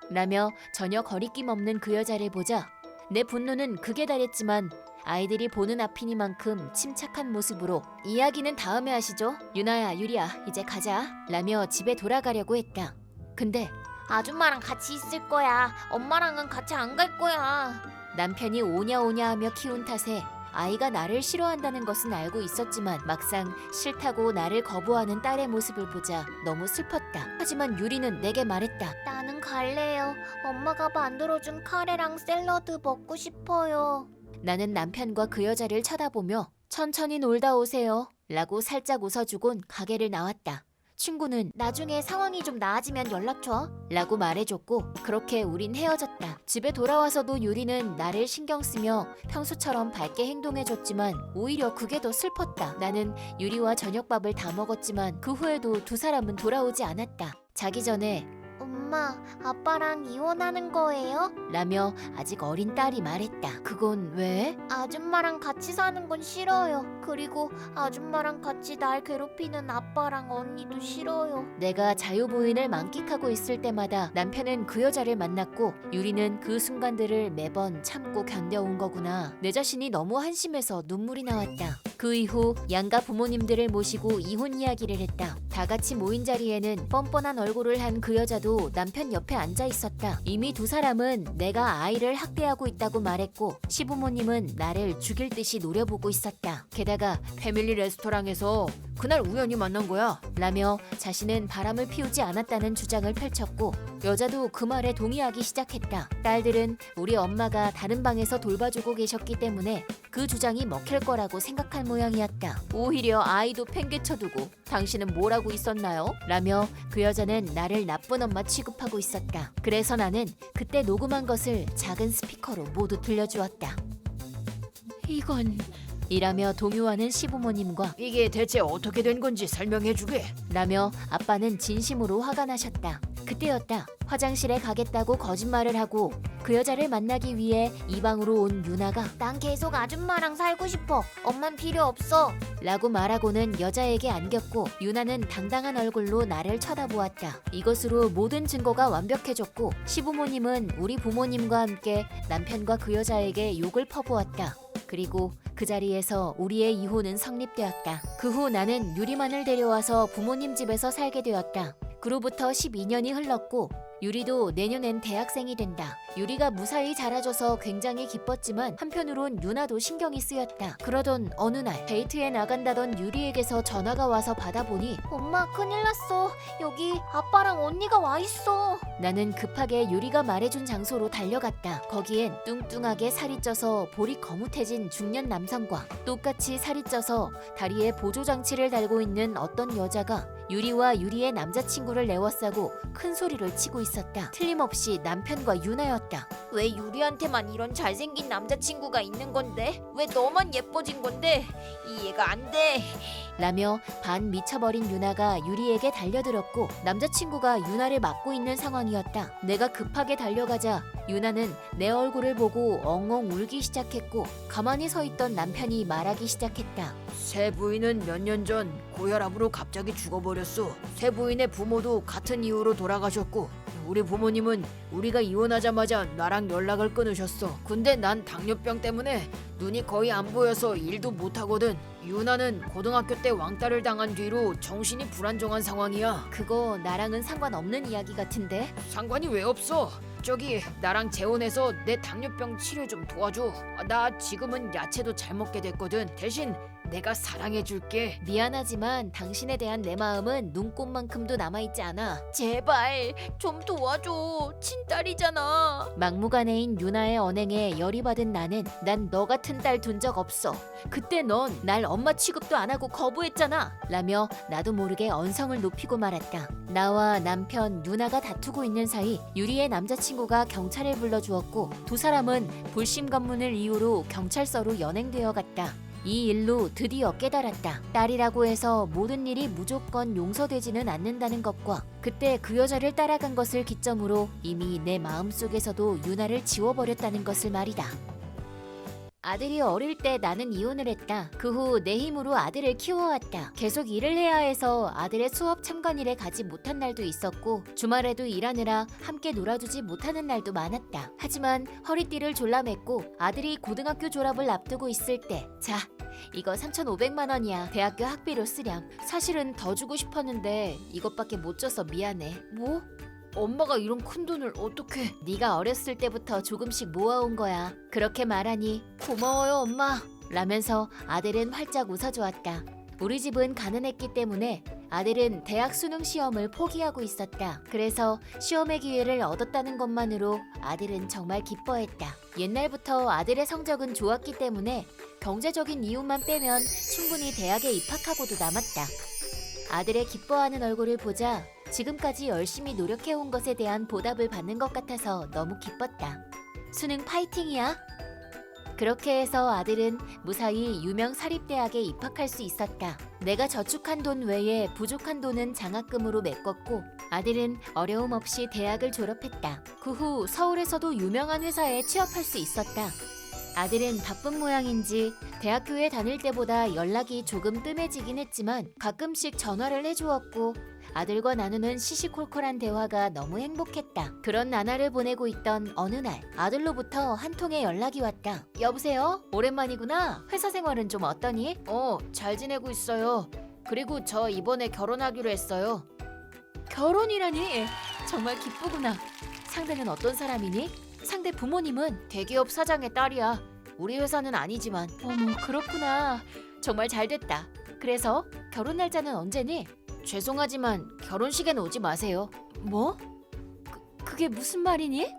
라며 전혀 거리낌 없는 그 여자를 보자 내 분노는 극에 달했지만 아이들이 보는 앞이니만큼 침착한 모습으로 이야기는 다음에 하시죠. 유나야, 유리야, 이제 가자. 라며 집에 돌아가려고 했다. 근데 아줌마랑 같이 있을 거야. 엄마랑은 같이 안 갈 거야. 남편이 오냐오냐 하며 키운 탓에 아이가 나를 싫어한다는 것은 알고 있었지만 막상 싫다고 나를 거부하는 딸의 모습을 보자 너무 슬펐다. 하지만 유리는 내게 말했다. 나는 갈래요. 엄마가 만들어준 카레랑 샐러드 먹고 싶어요. 나는 남편과 그 여자를 쳐다보며 천천히 놀다 오세요 라고 살짝 웃어주곤 가게를 나왔다. 친구는 나중에 상황이 좀 나아지면 연락 줘 라고 말해줬고 그렇게 우린 헤어졌다. 집에 돌아와서도 유리는 나를 신경 쓰며 평소처럼 밝게 행동해줬지만 오히려 그게 더 슬펐다. 나는 유리와 저녁밥을 다 먹었지만 그 후에도 두 사람은 돌아오지 않았다. 자기 전에 엄마, 아빠랑 이혼하는 거예요? 라며 아직 어린 딸이 말했다. 그건 왜? 아줌마랑 같이 사는 건 싫어요. 그리고 아줌마랑 같이 날 괴롭히는 아빠랑 언니도 싫어요. 내가 자유부인을 만끽하고 있을 때마다 남편은 그 여자를 만났고 유리는 그 순간들을 매번 참고 견뎌온 거구나. 내 자신이 너무 한심해서 눈물이 나왔다. 그 이후 양가 부모님들을 모시고 이혼 이야기를 했다. 다 같이 모인 자리에는 뻔뻔한 얼굴을 한 그 여자도 남편 옆에 앉아 있었다. 이미 두 사람은 내가 아이를 학대하고 있다고 말했고 시부모님은 나를 죽일 듯이 노려보고 있었다. 게다가 패밀리 레스토랑에서 그날 우연히 만난 거야 라며 자신은 바람을 피우지 않았다는 주장을 펼쳤고 여자도 그 말에 동의하기 시작했다. 딸들은 우리 엄마가 다른 방에서 돌봐주고 계셨기 때문에 그 주장이 먹힐 거라고 생각할 모양이었다. 오히려 아이도 팽개쳐두고 당신은 뭘 하고 있었나요? 라며 그 여자는 나를 나쁜 엄마 취급하고 있었다. 그래서 나는 그때 녹음한 것을 작은 스피커로 모두 들려주었다. 이건... 이라며 동요하는 시부모님과 이게 대체 어떻게 된 건지 설명해주게. 라며 아빠는 진심으로 화가 나셨다. 그때였다. 화장실에 가겠다고 거짓말을 하고 그 여자를 만나기 위해 이 방으로 온 유나가 난 계속 아줌마랑 살고 싶어. 엄만 필요 없어. 라고 말하고는 여자에게 안겼고 유나는 당당한 얼굴로 나를 쳐다보았다. 이것으로 모든 증거가 완벽해졌고 시부모님은 우리 부모님과 함께 남편과 그 여자에게 욕을 퍼부었다. 그리고 그 자리에서 우리의 이혼은 성립되었다. 그 후 나는 유리만을 데려와서 부모님 집에서 살게 되었다. 그로부터 12년이 흘렀고 유리도 내년엔 대학생이 된다. 유리가 무사히 자라줘서 굉장히 기뻤지만 한편으론 유나도 신경이 쓰였다. 그러던 어느 날 데이트에 나간다던 유리에게서 전화가 와서 받아보니 엄마 큰일 났어. 여기 아빠랑 언니가 와 있어. 나는 급하게 유리가 말해준 장소로 달려갔다. 거기엔 뚱뚱하게 살이 쪄서 볼이 거뭇해진 중년 남성과 똑같이 살이 쪄서 다리에 보조장치를 달고 있는 어떤 여자가 유리와 유리의 남자친구를 내워싸고 큰 소리를 치고 있었다. 틀림없이 남편과 유나였다. 왜 유리한테만 이런 잘생긴 남자친구가 있는 건데? 왜 너만 예뻐진 건데? 이해가 안 돼. 라며 반 미쳐버린 유나가 유리에게 달려들었고 남자친구가 유나를 막고 있는 상황이었다. 내가 급하게 달려가자 유나는 내 얼굴을 보고 엉엉 울기 시작했고 가만히 서 있던 남편이 말하기 시작했다. 새 부인은 몇 년 전 고혈압으로 갑자기 죽어버렸어. 새 부인의 부모도 같은 이유로 돌아가셨고 우리 부모님은 우리가 이혼하자마자 나랑 연락을 끊으셨어. 근데 난 당뇨병 때문에 눈이 거의 안 보여서 일도 못하거든. 유나는 고등학교 때 왕따를 당한 뒤로 정신이 불안정한 상황이야. 그거 나랑은 상관없는 이야기 같은데? 상관이 왜 없어? 저기 나랑 재혼해서 내 당뇨병 치료 좀 도와줘. 나 지금은 야채도 잘 먹게 됐거든. 대신 내가 사랑해줄게. 미안하지만 당신에 대한 내 마음은 눈곱만큼도 남아있지 않아. 제발 좀 도와줘. 친딸이잖아. 막무가내인 유나의 언행에 열이 받은 나는 난 너 같은 딸 둔 적 없어. 그때 넌 날 엄마 취급도 안 하고 거부했잖아. 라며 나도 모르게 언성을 높이고 말았다. 나와 남편 유나가 다투고 있는 사이 유리의 남자친구가 경찰을 불러주었고 두 사람은 불심검문을 이유로 경찰서로 연행되어 갔다. 이 일로 드디어 깨달았다. 딸이라고 해서 모든 일이 무조건 용서되지는 않는다는 것과 그때 그 여자를 따라간 것을 기점으로 이미 내 마음속에서도 유나를 지워버렸다는 것을 말이다. 아들이 어릴 때 나는 이혼을 했다. 그 후 내 힘으로 아들을 키워왔다. 계속 일을 해야 해서 아들의 수업 참관일에 가지 못한 날도 있었고 주말에도 일하느라 함께 놀아주지 못하는 날도 많았다. 하지만 허리띠를 졸라맸고 아들이 고등학교 졸업을 앞두고 있을 때 자, 이거 3,500만 원이야. 대학교 학비로 쓰렴. 사실은 더 주고 싶었는데 이것밖에 못 줘서 미안해. 뭐? 엄마가 이런 큰 돈을 어떻게? 네가 어렸을 때부터 조금씩 모아온 거야. 그렇게 말하니 고마워요 엄마 라면서 아들은 활짝 웃어주었다. 우리 집은 가난했기 때문에 아들은 대학 수능 시험을 포기하고 있었다. 그래서 시험의 기회를 얻었다는 것만으로 아들은 정말 기뻐했다. 옛날부터 아들의 성적은 좋았기 때문에 경제적인 이유만 빼면 충분히 대학에 입학하고도 남았다. 아들의 기뻐하는 얼굴을 보자 지금까지 열심히 노력해온 것에 대한 보답을 받는 것 같아서 너무 기뻤다. 수능 파이팅이야. 그렇게 해서 아들은 무사히 유명 사립대학에 입학할 수 있었다. 내가 저축한 돈 외에 부족한 돈은 장학금으로 메꿨고 아들은 어려움 없이 대학을 졸업했다. 그 후 서울에서도 유명한 회사에 취업할 수 있었다. 아들은 바쁜 모양인지 대학교에 다닐 때보다 연락이 조금 뜸해지긴 했지만 가끔씩 전화를 해주었고 아들과 나누는 시시콜콜한 대화가 너무 행복했다. 그런 나날을 보내고 있던 어느 날 아들로부터 한 통의 연락이 왔다. 여보세요? 오랜만이구나. 회사 생활은 좀 어떠니? 잘 지내고 있어요. 그리고 저 이번에 결혼하기로 했어요. 결혼이라니? 정말 기쁘구나. 상대는 어떤 사람이니? 상대 부모님은 대기업 사장의 딸이야. 우리 회사는 아니지만. 어머 그렇구나. 정말 잘됐다. 그래서 결혼 날짜는 언제니? 죄송하지만 결혼식에는 오지 마세요. 뭐? 그게 무슨 말이니?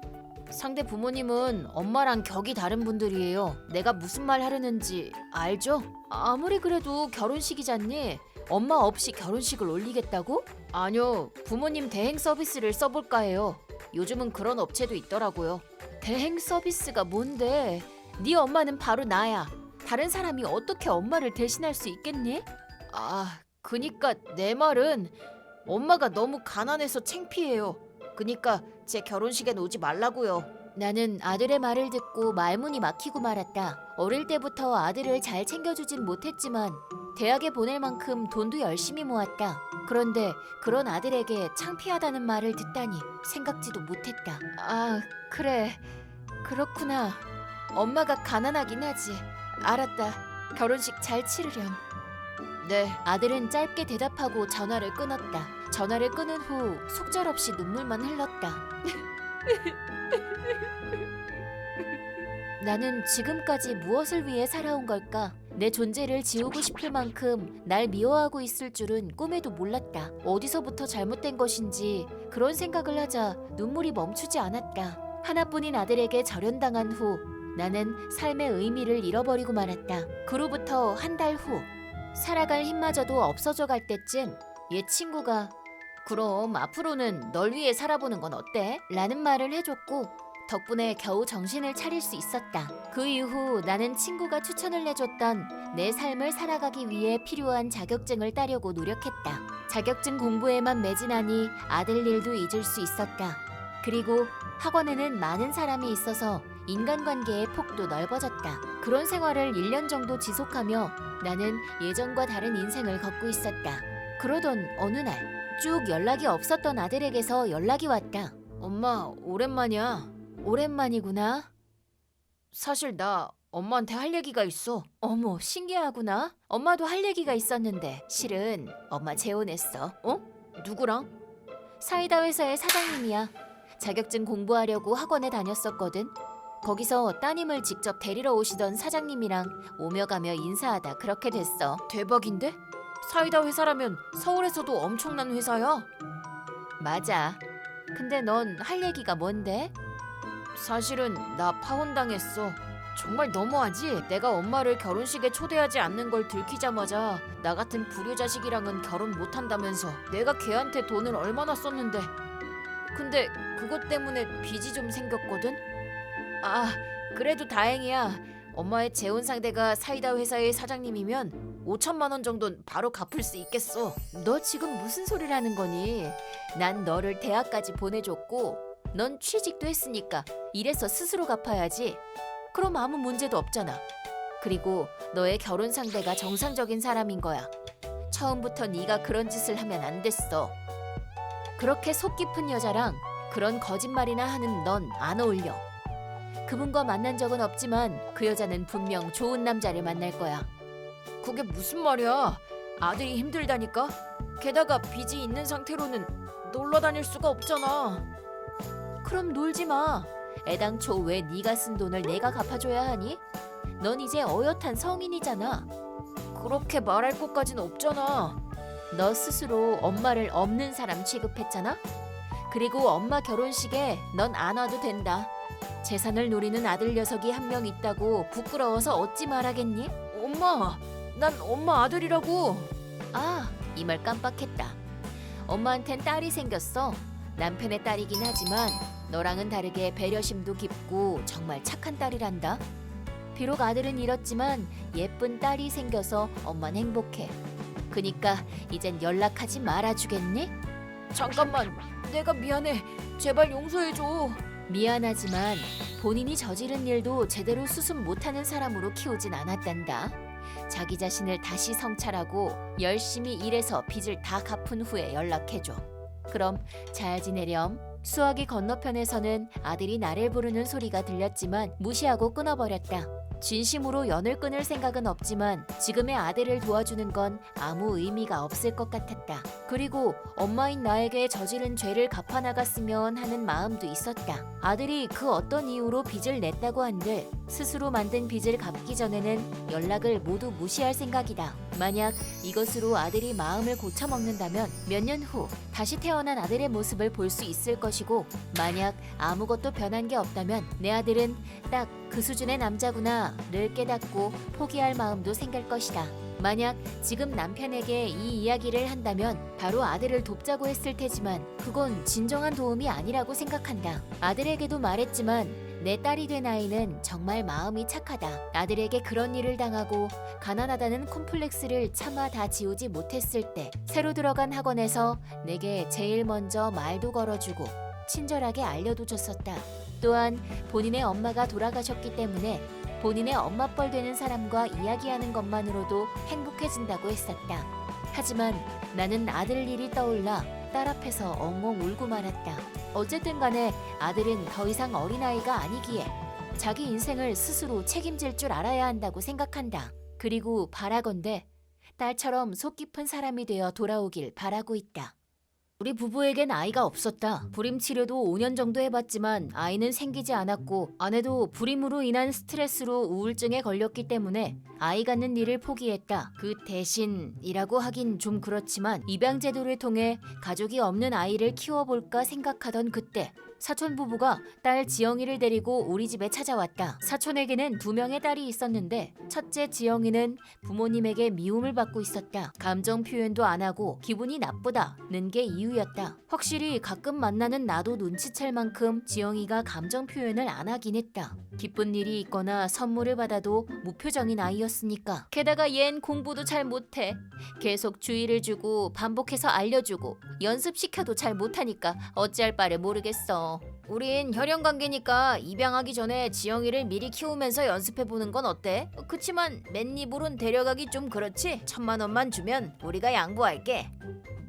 상대 부모님은 엄마랑 격이 다른 분들이에요. 내가 무슨 말 하려는지 알죠? 아무리 그래도 결혼식이잖니. 엄마 없이 결혼식을 올리겠다고? 아니요, 부모님 대행 서비스를 써볼까 해요. 요즘은 그런 업체도 있더라고요. 대행 서비스가 뭔데? 네 엄마는 바로 나야. 다른 사람이 어떻게 엄마를 대신할 수 있겠니? 그니까 내 말은 엄마가 너무 가난해서 창피해요. 그니까 제 결혼식엔 오지 말라고요. 나는 아들의 말을 듣고 말문이 막히고 말았다. 어릴 때부터 아들을 잘 챙겨주진 못했지만 대학에 보낼 만큼 돈도 열심히 모았다. 그런데 그런 아들에게 창피하다는 말을 듣다니 생각지도 못했다. 그래. 그렇구나. 엄마가 가난하긴 하지. 알았다. 결혼식 잘 치르렴. 네. 아들은 짧게 대답하고 전화를 끊었다. 전화를 끊은 후 속절없이 눈물만 흘렀다. 나는 지금까지 무엇을 위해 살아온 걸까? 내 존재를 지우고 싶을 만큼 날 미워하고 있을 줄은 꿈에도 몰랐다. 어디서부터 잘못된 것인지 그런 생각을 하자 눈물이 멈추지 않았다. 하나뿐인 아들에게 절연당한 후 나는 삶의 의미를 잃어버리고 말았다. 그로부터 한 달 후 살아갈 힘마저도 없어져 갈 때쯤 옛 친구가 그럼 앞으로는 널 위해 살아보는 건 어때? 라는 말을 해줬고 덕분에 겨우 정신을 차릴 수 있었다. 그 이후 나는 친구가 추천을 해줬던 내 삶을 살아가기 위해 필요한 자격증을 따려고 노력했다. 자격증 공부에만 매진하니 아들 일도 잊을 수 있었다. 그리고 학원에는 많은 사람이 있어서 인간관계의 폭도 넓어졌다. 그런 생활을 1년 정도 지속하며 나는 예전과 다른 인생을 걷고 있었다. 그러던 어느 날 쭉 연락이 없었던 아들에게서 연락이 왔다. 엄마, 오랜만이야. 오랜만이구나. 사실 나 엄마한테 할 얘기가 있어. 어머, 신기하구나. 엄마도 할 얘기가 있었는데 실은 엄마 재혼했어. 누구랑? 사이다 회사의 사장님이야. 자격증 공부하려고 학원에 다녔었거든. 거기서 따님을 직접 데리러 오시던 사장님이랑 오며 가며 인사하다 그렇게 됐어. 대박인데? 사이다 회사라면 서울에서도 엄청난 회사야. 맞아. 근데 넌 할 얘기가 뭔데? 사실은 나 파혼당했어. 정말 너무하지? 내가 엄마를 결혼식에 초대하지 않는 걸 들키자마자 나 같은 불효자식이랑은 결혼 못한다면서 내가 걔한테 돈을 얼마나 썼는데. 근데 그것 때문에 빚이 좀 생겼거든? 아, 그래도 다행이야. 엄마의 재혼 상대가 사이다 회사의 사장님이면 5천만 원 정도는 바로 갚을 수 있겠어. 너 지금 무슨 소리를 하는 거니? 난 너를 대학까지 보내줬고 넌 취직도 했으니까 일해서 스스로 갚아야지. 그럼 아무 문제도 없잖아. 그리고 너의 결혼 상대가 정상적인 사람인 거야. 처음부터 네가 그런 짓을 하면 안 됐어. 그렇게 속 깊은 여자랑 그런 거짓말이나 하는 넌 안 어울려. 그분과 만난 적은 없지만 그 여자는 분명 좋은 남자를 만날 거야. 그게 무슨 말이야? 아들이 힘들다니까? 게다가 빚이 있는 상태로는 놀러 다닐 수가 없잖아. 그럼 놀지 마. 애당초 왜 네가 쓴 돈을 내가 갚아줘야 하니? 넌 이제 어엿한 성인이잖아. 그렇게 말할 것까진 없잖아. 너 스스로 엄마를 없는 사람 취급했잖아? 그리고 엄마 결혼식에 넌 안 와도 된다. 재산을 노리는 아들 녀석이 한 명 있다고 부끄러워서 어찌 말하겠니? 엄마, 난 엄마 아들이라고. 아, 이 말 깜빡했다. 엄마한텐 딸이 생겼어. 남편의 딸이긴 하지만 너랑은 다르게 배려심도 깊고 정말 착한 딸이란다. 비록 아들은 잃었지만 예쁜 딸이 생겨서 엄만 행복해. 그니까 이젠 연락하지 말아주겠니? 잠깐만, 내가 미안해. 제발 용서해줘. 미안하지만 본인이 저지른 일도 제대로 수습 못하는 사람으로 키우진 않았단다. 자기 자신을 다시 성찰하고 열심히 일해서 빚을 다 갚은 후에 연락해줘. 그럼 잘 지내렴. 수화기 건너편에서는 아들이 나를 부르는 소리가 들렸지만 무시하고 끊어버렸다. 진심으로 연을 끊을 생각은 없지만 지금의 아들을 도와주는 건 아무 의미가 없을 것 같았다. 그리고 엄마인 나에게 저지른 죄를 갚아나갔으면 하는 마음도 있었다. 아들이 그 어떤 이유로 빚을 냈다고 한들 스스로 만든 빚을 갚기 전에는 연락을 모두 무시할 생각이다. 만약 이것으로 아들이 마음을 고쳐먹는다면 몇 년 후 다시 태어난 아들의 모습을 볼 수 있을 것이고, 만약 아무것도 변한 게 없다면 내 아들은 딱 그 수준의 남자구나를 깨닫고 포기할 마음도 생길 것이다. 만약 지금 남편에게 이 이야기를 한다면 바로 아들을 돕자고 했을 테지만 그건 진정한 도움이 아니라고 생각한다. 아들에게도 말했지만 내 딸이 된 아이는 정말 마음이 착하다. 아들에게 그런 일을 당하고 가난하다는 콤플렉스를 차마 다 지우지 못했을 때 새로 들어간 학원에서 내게 제일 먼저 말도 걸어주고 친절하게 알려도 줬었다. 또한 본인의 엄마가 돌아가셨기 때문에 본인의 엄마뻘 되는 사람과 이야기하는 것만으로도 행복해진다고 했었다. 하지만 나는 아들 일이 떠올라 딸 앞에서 엉엉 울고 말았다. 어쨌든 간에 아들은 더 이상 어린아이가 아니기에 자기 인생을 스스로 책임질 줄 알아야 한다고 생각한다. 그리고 바라건대 딸처럼 속 깊은 사람이 되어 돌아오길 바라고 있다. 우리 부부에겐 아이가 없었다. 불임 치료도 5년 정도 해봤지만 아이는 생기지 않았고 아내도 불임으로 인한 스트레스로 우울증에 걸렸기 때문에 아이 갖는 일을 포기했다. 그 대신이라고 하긴 좀 그렇지만 입양 제도를 통해 가족이 없는 아이를 키워볼까 생각하던 그때 사촌 부부가 딸 지영이를 데리고 우리 집에 찾아왔다. 사촌에게는 2명의 딸이 있었는데 첫째 지영이는 부모님에게 미움을 받고 있었다. 감정 표현도 안 하고 기분이 나쁘다는 게 이유였다. 확실히 가끔 만나는 나도 눈치챌 만큼 지영이가 감정 표현을 안 하긴 했다. 기쁜 일이 있거나 선물을 받아도 무표정인 아이였으니까. 게다가 얜 공부도 잘 못해. 계속 주의를 주고 반복해서 알려주고 연습시켜도 잘 못하니까 어찌할 바를 모르겠어. 우린 혈연관계니까 입양하기 전에 지영이를 미리 키우면서 연습해보는 건 어때? 그치만 맨입으론 데려가기 좀 그렇지? 1,000만 원만 주면 우리가 양보할게.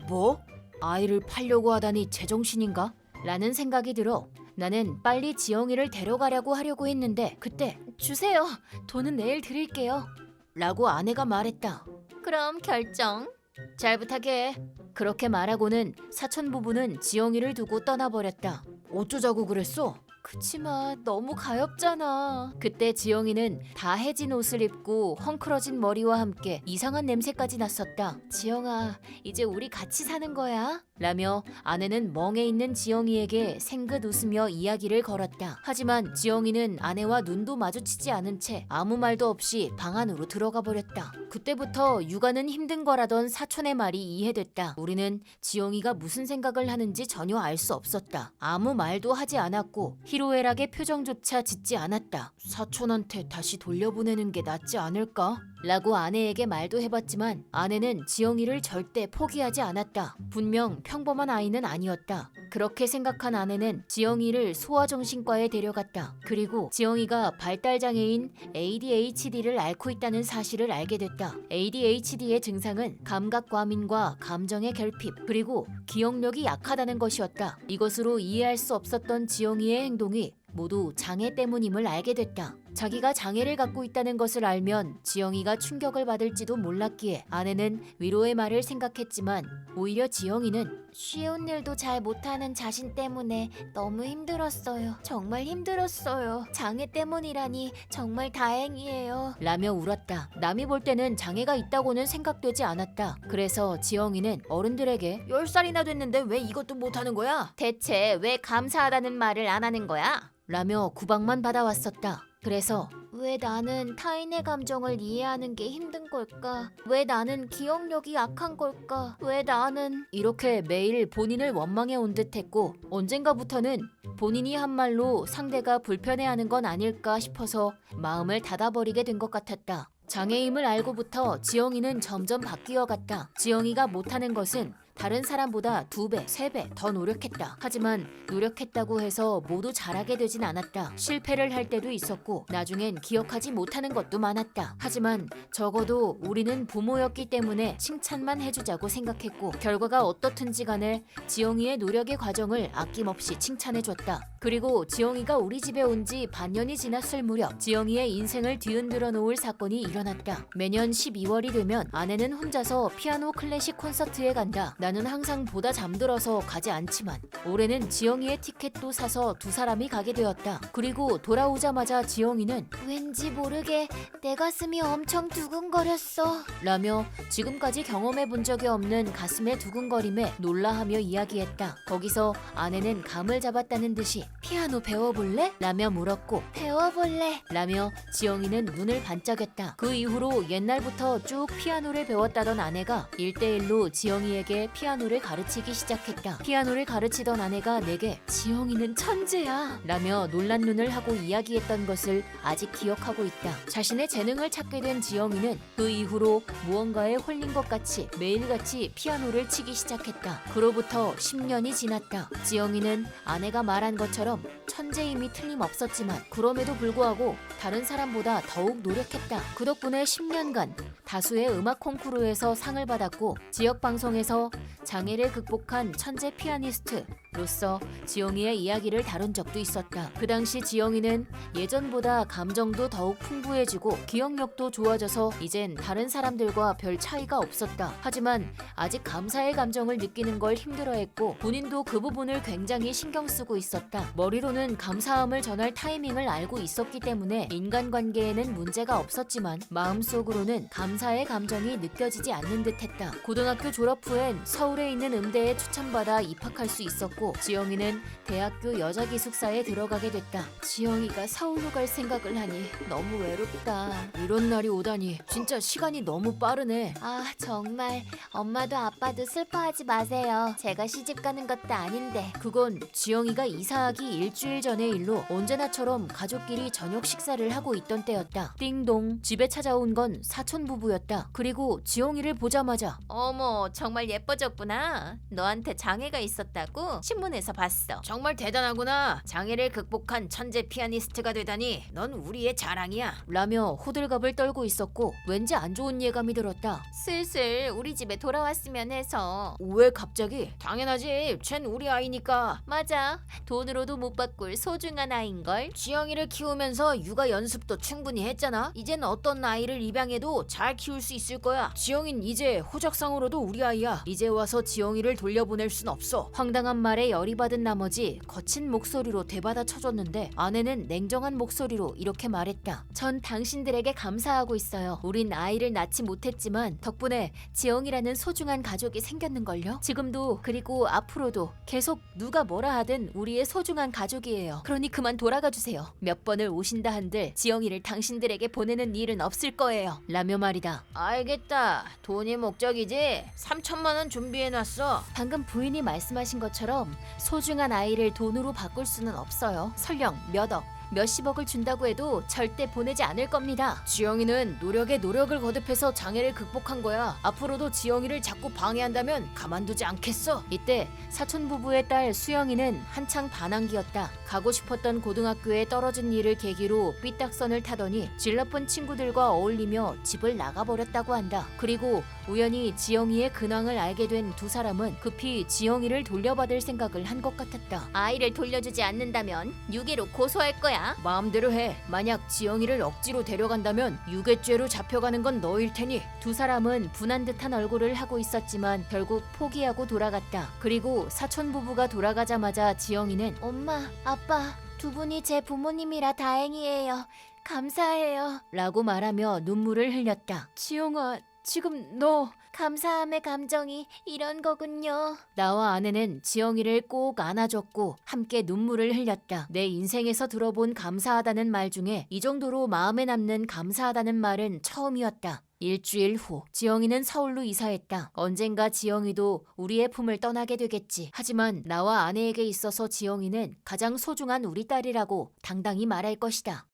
뭐? 아이를 팔려고 하다니 제정신인가? 라는 생각이 들어 나는 빨리 지영이를 데려가려고 하려고 했는데 그때 주세요. 돈은 내일 드릴게요. 라고 아내가 말했다. 그럼 결정. 잘 부탁해. 그렇게 말하고는 사촌 부부는 지영이를 두고 떠나버렸다. 어쩌자고 그랬어? 그치만 너무 가엾잖아. 그때 지영이는 다 해진 옷을 입고 헝클어진 머리와 함께 이상한 냄새까지 났었다. 지영아, 이제 우리 같이 사는 거야? 라며 아내는 멍에 있는 지영이에게 생긋 웃으며 이야기를 걸었다. 하지만 지영이는 아내와 눈도 마주치지 않은 채 아무 말도 없이 방 안으로 들어가 버렸다. 그때부터 육아는 힘든 거라던 사촌의 말이 이해됐다. 우리는 지영이가 무슨 생각을 하는지 전혀 알 수 없었다. 아무 말도 하지 않았고 희로애락의 표정조차 짓지 않았다. 사촌한테 다시 돌려보내는 게 낫지 않을까? 라고 아내에게 말도 해봤지만 아내는 지영이를 절대 포기하지 않았다. 분명 평범한 아이는 아니었다. 그렇게 생각한 아내는 지영이를 소아정신과에 데려갔다. 그리고 지영이가 발달장애인 ADHD를 앓고 있다는 사실을 알게 됐다. ADHD의 증상은 감각과민과 감정의 결핍, 그리고 기억력이 약하다는 것이었다. 이것으로 이해할 수 없었던 지영이의 행동이 모두 장애 때문임을 알게 됐다. 자기가 장애를 갖고 있다는 것을 알면 지영이가 충격을 받을지도 몰랐기에 아내는 위로의 말을 생각했지만 오히려 지영이는 쉬운 일도 잘 못하는 자신 때문에 너무 힘들었어요. 정말 힘들었어요. 장애 때문이라니 정말 다행이에요. 라며 울었다. 남이 볼 때는 장애가 있다고는 생각되지 않았다. 그래서 지영이는 어른들에게 10살이나 됐는데 왜 이것도 못하는 거야? 대체 왜 감사하다는 말을 안 하는 거야? 라며 구박만 받아왔었다. 그래서 왜 나는 타인의 감정을 이해하는 게 힘든 걸까? 왜 나는 기억력이 약한 걸까? 왜 나는 이렇게 매일 본인을 원망해 온 듯했고 언젠가부터는 본인이 한 말로 상대가 불편해하는 건 아닐까 싶어서 마음을 닫아버리게 된 것 같았다. 장애임을 알고부터 지영이는 점점 바뀌어갔다. 지영이가 못하는 것은 다른 사람보다 2배, 3배 더 노력했다. 하지만 노력했다고 해서 모두 잘하게 되진 않았다. 실패를 할 때도 있었고 나중엔 기억하지 못하는 것도 많았다. 하지만 적어도 우리는 부모였기 때문에 칭찬만 해주자고 생각했고 결과가 어떻든지 간에 지영이의 노력의 과정을 아낌없이 칭찬해줬다. 그리고 지영이가 우리 집에 온 지 반년이 지났을 무렵 지영이의 인생을 뒤흔들어 놓을 사건이 일어났다. 매년 12월이 되면 아내는 혼자서 피아노 클래식 콘서트에 간다. 나는 항상 보다 잠들어서 가지 않지만 올해는 지영이의 티켓도 사서 2사람이 가게 되었다. 그리고 돌아오자마자 지영이는 왠지 모르게 내 가슴이 엄청 두근거렸어 라며 지금까지 경험해 본 적이 없는 가슴의 두근거림에 놀라하며 이야기했다. 거기서 아내는 감을 잡았다는 듯이 피아노 배워볼래? 라며 물었고 배워볼래? 라며 지영이는 눈을 반짝였다. 그 이후로 옛날부터 쭉 피아노를 배웠다던 아내가 1대1로 지영이에게 피아노를 가르치기 시작했다. 피아노를 가르치던 아내가 내게 지영이는 천재야 라며 놀란 눈을 하고 이야기했던 것을 아직 기억하고 있다. 자신의 재능을 찾게 된 지영이는 그 이후로 무언가에 홀린 것 같이 매일같이 피아노를 치기 시작했다. 그로부터 10년이 지났다. 지영이는 아내가 말한 것처럼 천재임이 틀림없었지만 그럼에도 불구하고 다른 사람보다 더욱 노력했다. 그 덕분에 10년간 다수의 음악 콩쿠르에서 상을 받았고 지역 방송에서 장애를 극복한 천재 피아니스트 로써 지영이의 이야기를 다룬 적도 있었다. 그 당시 지영이는 예전보다 감정도 더욱 풍부해지고 기억력도 좋아져서 이젠 다른 사람들과 별 차이가 없었다. 하지만 아직 감사의 감정을 느끼는 걸 힘들어했고 본인도 그 부분을 굉장히 신경 쓰고 있었다. 머리로는 감사함을 전할 타이밍을 알고 있었기 때문에 인간관계에는 문제가 없었지만 마음속으로는 감사의 감정이 느껴지지 않는 듯했다. 고등학교 졸업 후엔 서울에 있는 음대에 추천받아 입학할 수 있었고 지영이는 대학교 여자기숙사에 들어가게 됐다. 지영이가 서울로 갈 생각을 하니 너무 외롭다. 이런 날이 오다니 진짜 시간이 너무 빠르네. 아 정말 엄마도 아빠도 슬퍼하지 마세요. 제가 시집 가는 것도 아닌데. 그건 지영이가 이사하기 일주일 전의 일로 언제나처럼 가족끼리 저녁 식사를 하고 있던 때였다. 띵동. 집에 찾아온 건 사촌 부부였다. 그리고 지영이를 보자마자 어머 정말 예뻐졌구나. 너한테 장애가 있었다고 신문에서 봤어. 정말 대단하구나. 장애를 극복한 천재 피아니스트가 되다니 넌 우리의 자랑이야. 라며 호들갑을 떨고 있었고 왠지 안 좋은 예감이 들었다. 슬슬 우리 집에 돌아왔으면 해서. 왜 갑자기? 당연하지. 쟨 우리 아이니까. 맞아. 돈으로도 못 바꿀 소중한 아인걸. 지영이를 키우면서 육아 연습도 충분히 했잖아. 이젠 어떤 아이를 입양해도 잘 키울 수 있을 거야. 지영인 이제 호적상으로도 우리 아이야. 이제 와서 지영이를 돌려보낼 순 없어. 황당한 말에 열이 받은 나머지 거친 목소리로 되받아 쳐줬는데 아내는 냉정한 목소리로 이렇게 말했다. 전 당신들에게 감사하고 있어요. 우린 아이를 낳지 못했지만 덕분에 지영이라는 소중한 가족이 생겼는걸요. 지금도 그리고 앞으로도 계속 누가 뭐라 하든 우리의 소중한 가족이에요. 그러니 그만 돌아가 주세요. 몇 번을 오신다 한들 지영이를 당신들에게 보내는 일은 없을 거예요. 라며 말이다. 알겠다. 돈이 목적이지? 3천만 원 준비해놨어. 방금 부인이 말씀하신 것처럼 소중한 아이를 돈으로 바꿀 수는 없어요. 설령 몇 억, 몇십억을 준다고 해도 절대 보내지 않을 겁니다. 지영이는 노력에 노력을 거듭해서 장애를 극복한 거야. 앞으로도 지영이를 자꾸 방해한다면 가만두지 않겠어. 이때 사촌 부부의 딸 수영이는 한창 반항기였다. 가고 싶었던 고등학교에 떨어진 일을 계기로 삐딱선을 타더니 질 나쁜 친구들과 어울리며 집을 나가버렸다고 한다. 그리고 우연히 지영이의 근황을 알게 된 두 사람은 급히 지영이를 돌려받을 생각을 한 것 같았다. 아이를 돌려주지 않는다면 유괴로 고소할 거야. 마음대로 해. 만약 지영이를 억지로 데려간다면 유괴죄로 잡혀가는 건 너일 테니. 두 사람은 분한 듯한 얼굴을 하고 있었지만 결국 포기하고 돌아갔다. 그리고 사촌 부부가 돌아가자마자 지영이는 엄마, 아빠, 두 분이 제 부모님이라 다행이에요. 감사해요. 라고 말하며 눈물을 흘렸다. 지영아, 지금 너 감사함의 감정이 이런 거군요. 나와 아내는 지영이를 꼭 안아줬고 함께 눈물을 흘렸다. 내 인생에서 들어본 감사하다는 말 중에 이 정도로 마음에 남는 감사하다는 말은 처음이었다. 일주일 후 지영이는 서울로 이사했다. 언젠가 지영이도 우리의 품을 떠나게 되겠지. 하지만 나와 아내에게 있어서 지영이는 가장 소중한 우리 딸이라고 당당히 말할 것이다.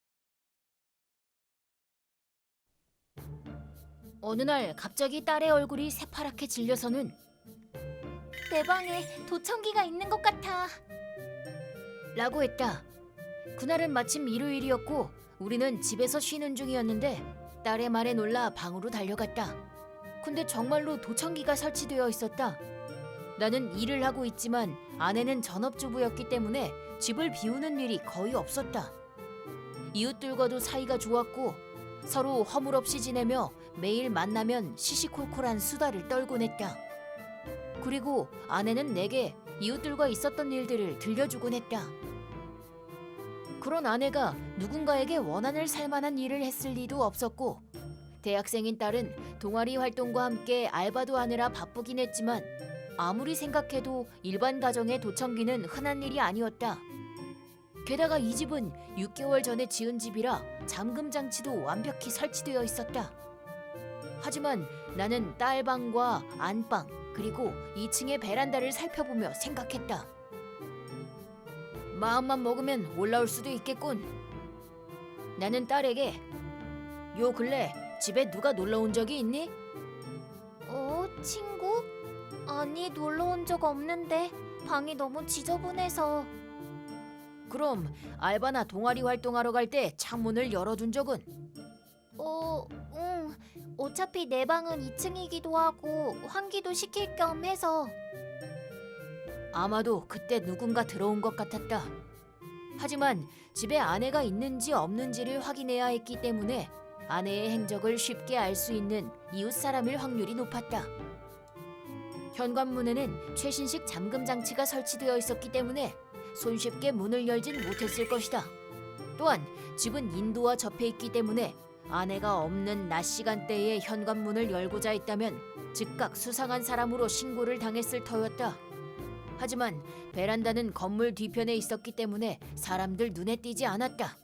어느 날 갑자기 딸의 얼굴이 새파랗게 질려서는 내 방에 도청기가 있는 것 같아. 라고 했다. 그날은 마침 일요일이었고 우리는 집에서 쉬는 중이었는데 딸의 말에 놀라 방으로 달려갔다. 근데 정말로 도청기가 설치되어 있었다. 나는 일을 하고 있지만 아내는 전업주부였기 때문에 집을 비우는 일이 거의 없었다. 이웃들과도 사이가 좋았고 서로 허물없이 지내며 매일 만나면 시시콜콜한 수다를 떨곤 했다. 그리고 아내는 내게 이웃들과 있었던 일들을 들려주곤 했다. 그런 아내가 누군가에게 원한을 살 만한 일을 했을 리도 없었고 대학생인 딸은 동아리 활동과 함께 알바도 하느라 바쁘긴 했지만 아무리 생각해도 일반 가정의 도청기는 흔한 일이 아니었다. 게다가 이 집은 6개월 전에 지은 집이라 잠금 장치도 완벽히 설치되어 있었다. 하지만 나는 딸 방과 안방 그리고 2층의 베란다를 살펴보며 생각했다. 마음만 먹으면 올라올 수도 있겠군. 나는 딸에게 요 근래 집에 누가 놀러 온 적이 있니? 친구? 아니, 놀러 온 적 없는데 방이 너무 지저분해서. 그럼 알바나 동아리 활동하러 갈 때 창문을 열어둔 적은? 응. 어차피 내 방은 2층이기도 하고 환기도 시킬 겸 해서. 아마도 그때 누군가 들어온 것 같았다. 하지만 집에 아내가 있는지 없는지를 확인해야 했기 때문에 아내의 행적을 쉽게 알 수 있는 이웃 사람일 확률이 높았다. 현관문에는 최신식 잠금 장치가 설치되어 있었기 때문에 손쉽게 문을 열진 못했을 것이다. 또한 집은 인도와 접해 있기 때문에 아내가 없는 낮 시간대에 현관문을 열고자 했다면 즉각 수상한 사람으로 신고를 당했을 터였다. 하지만 베란다는 건물 뒤편에 있었기 때문에 사람들 눈에 띄지 않았다.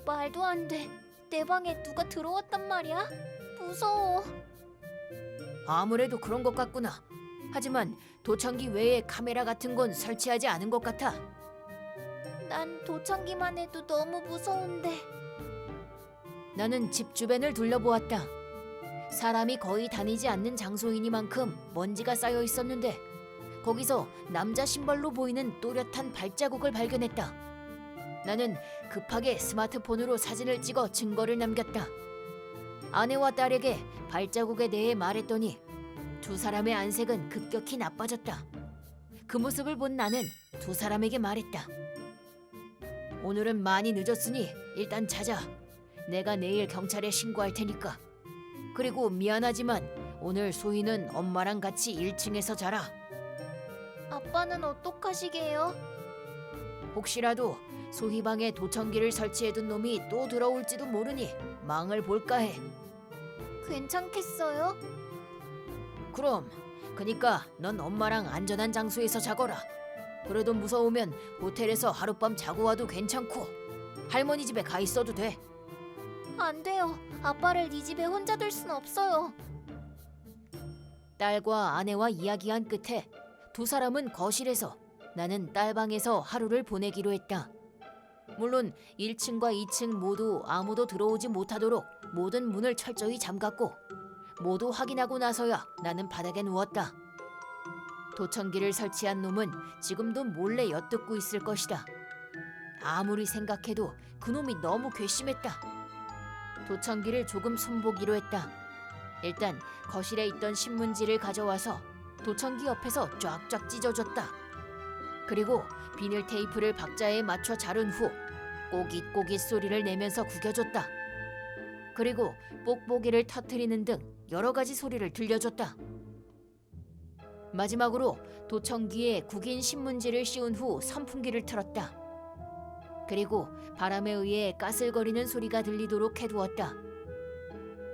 말도 안 돼. 내 방에 누가 들어왔단 말이야? 무서워. 아무래도 그런 것 같구나. 하지만 도청기 외에 카메라 같은 건 설치하지 않은 것 같아. 난 도청기만 해도 너무 무서운데. 나는 집 주변을 둘러보았다. 사람이 거의 다니지 않는 장소이니만큼 먼지가 쌓여 있었는데 거기서 남자 신발로 보이는 또렷한 발자국을 발견했다. 나는 급하게 스마트폰으로 사진을 찍어 증거를 남겼다. 아내와 딸에게 발자국에 대해 말했더니 두 사람의 안색은 급격히 나빠졌다. 그 모습을 본 나는 두 사람에게 말했다. 오늘은 많이 늦었으니 일단 자자. 내가 내일 경찰에 신고할 테니까. 그리고 미안하지만 오늘 소희는 엄마랑 같이 1층에서 자라. 아빠는 어떡하시게요? 혹시라도 소희 방에 도청기를 설치해둔 놈이 또 들어올지도 모르니 망을 볼까 해. 괜찮겠어요? 그럼 그니까 넌 엄마랑 안전한 장소에서 자거라. 그래도 무서우면 호텔에서 하룻밤 자고 와도 괜찮고 할머니 집에 가 있어도 돼. 안 돼요. 아빠를 네 집에 혼자 둘 순 없어요. 딸과 아내와 이야기한 끝에 두 사람은 거실에서, 나는 딸방에서 하루를 보내기로 했다. 물론 1층과 2층 모두 아무도 들어오지 못하도록 모든 문을 철저히 잠갔고 모두 확인하고 나서야 나는 바닥에 누웠다. 도청기를 설치한 놈은 지금도 몰래 엿듣고 있을 것이다. 아무리 생각해도 그놈이 너무 괘씸했다. 도청기를 조금 손보기로 했다. 일단 거실에 있던 신문지를 가져와서 도청기 옆에서 쫙쫙 찢어줬다. 그리고 비닐 테이프를 박자에 맞춰 자른 후 꼬깃꼬깃 소리를 내면서 구겨줬다. 그리고 뽁뽁이를 터트리는 등 여러 가지 소리를 들려줬다. 마지막으로 도청기에 구긴 신문지를 씌운 후 선풍기를 틀었다. 그리고 바람에 의해 까슬거리는 소리가 들리도록 해두었다.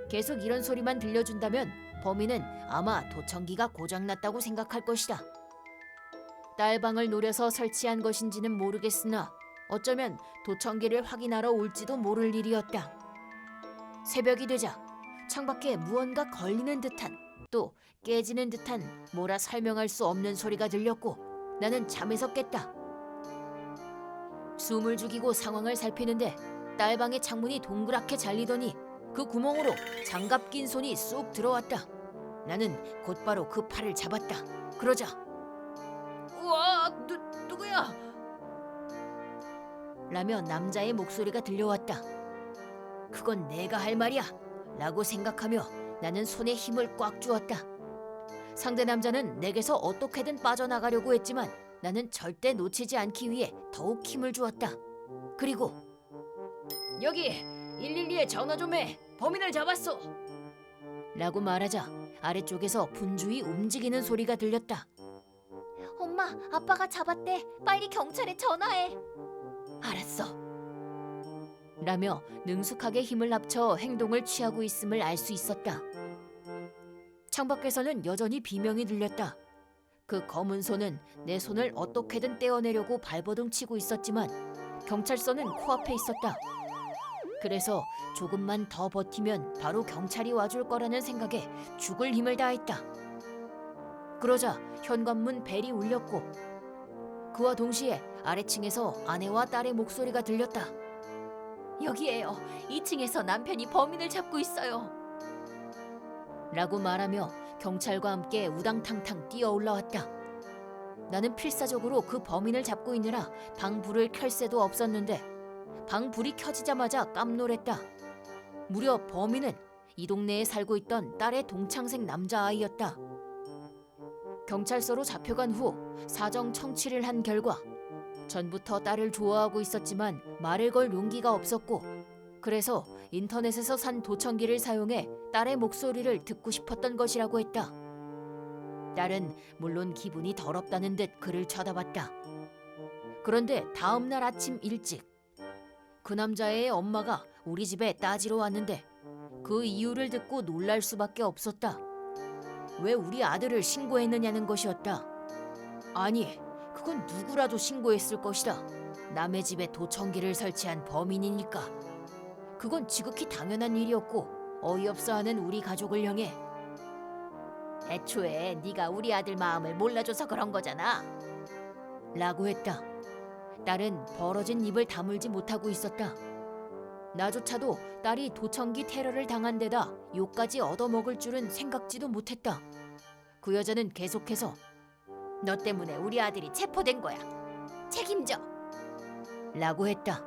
계속 이런 소리만 들려준다면 범인은 아마 도청기가 고장났다고 생각할 것이다. 딸방을 노려서 설치한 것인지는 모르겠으나 어쩌면 도청기를 확인하러 올지도 모를 일이었다. 새벽이 되자 창밖에 무언가 걸리는 듯한, 또 깨지는 듯한 뭐라 설명할 수 없는 소리가 들렸고 나는 잠에서 깼다. 숨을 죽이고 상황을 살피는데 딸방의 창문이 동그랗게 잘리더니 그 구멍으로 장갑 낀 손이 쑥 들어왔다. 나는 곧바로 그 팔을 잡았다. 그러자 우와, 누구야? 라며 남자의 목소리가 들려왔다. 그건 내가 할 말이야 라고 생각하며 나는 손에 힘을 꽉 주었다. 상대 남자는 내게서 어떻게든 빠져나가려고 했지만 나는 절대 놓치지 않기 위해 더욱 힘을 주었다. 그리고 여기 112에 전화 좀 해. 범인을 잡았어. 라고 말하자 아래쪽에서 분주히 움직이는 소리가 들렸다. 엄마, 아빠가 잡았대. 빨리 경찰에 전화해. 알았어. 라며 능숙하게 힘을 합쳐 행동을 취하고 있음을 알 수 있었다. 창밖에서는 여전히 비명이 들렸다. 그 검은 손은 내 손을 어떻게든 떼어내려고 발버둥 치고 있었지만 경찰서는 코앞에 있었다. 그래서 조금만 더 버티면 바로 경찰이 와줄 거라는 생각에 죽을 힘을 다했다. 그러자 현관문 벨이 울렸고 그와 동시에 아래층에서 아내와 딸의 목소리가 들렸다. 여기에요. 2층에서 남편이 범인을 잡고 있어요. 라고 말하며 경찰과 함께 우당탕탕 뛰어 올라왔다. 나는 필사적으로 그 범인을 잡고 있느라 방 불을 켤 새도 없었는데 방 불이 켜지자마자 깜놀했다. 무려 범인은 이 동네에 살고 있던 딸의 동창생 남자아이였다. 경찰서로 잡혀간 후 사정 청취를 한 결과 전부터 딸을 좋아하고 있었지만 말을 걸 용기가 없었고 그래서 인터넷에서 산 도청기를 사용해 딸의 목소리를 듣고 싶었던 것이라고 했다. 딸은 물론 기분이 더럽다는 듯 그를 쳐다봤다. 그런데 다음 날 아침 일찍 그 남자의 엄마가 우리 집에 따지러 왔는데 그 이유를 듣고 놀랄 수밖에 없었다. 왜 우리 아들을 신고했느냐는 것이었다. 아니, 그건 누구라도 신고했을 것이다. 남의 집에 도청기를 설치한 범인이니까. 그건 지극히 당연한 일이었고 어이없어하는 우리 가족을 향해 애초에 네가 우리 아들 마음을 몰라줘서 그런 거잖아 라고 했다. 딸은 벌어진 입을 다물지 못하고 있었다. 나조차도 딸이 도청기 테러를 당한 데다 욕까지 얻어먹을 줄은 생각지도 못했다. 그 여자는 계속해서 너 때문에 우리 아들이 체포된 거야. 책임져 라고 했다.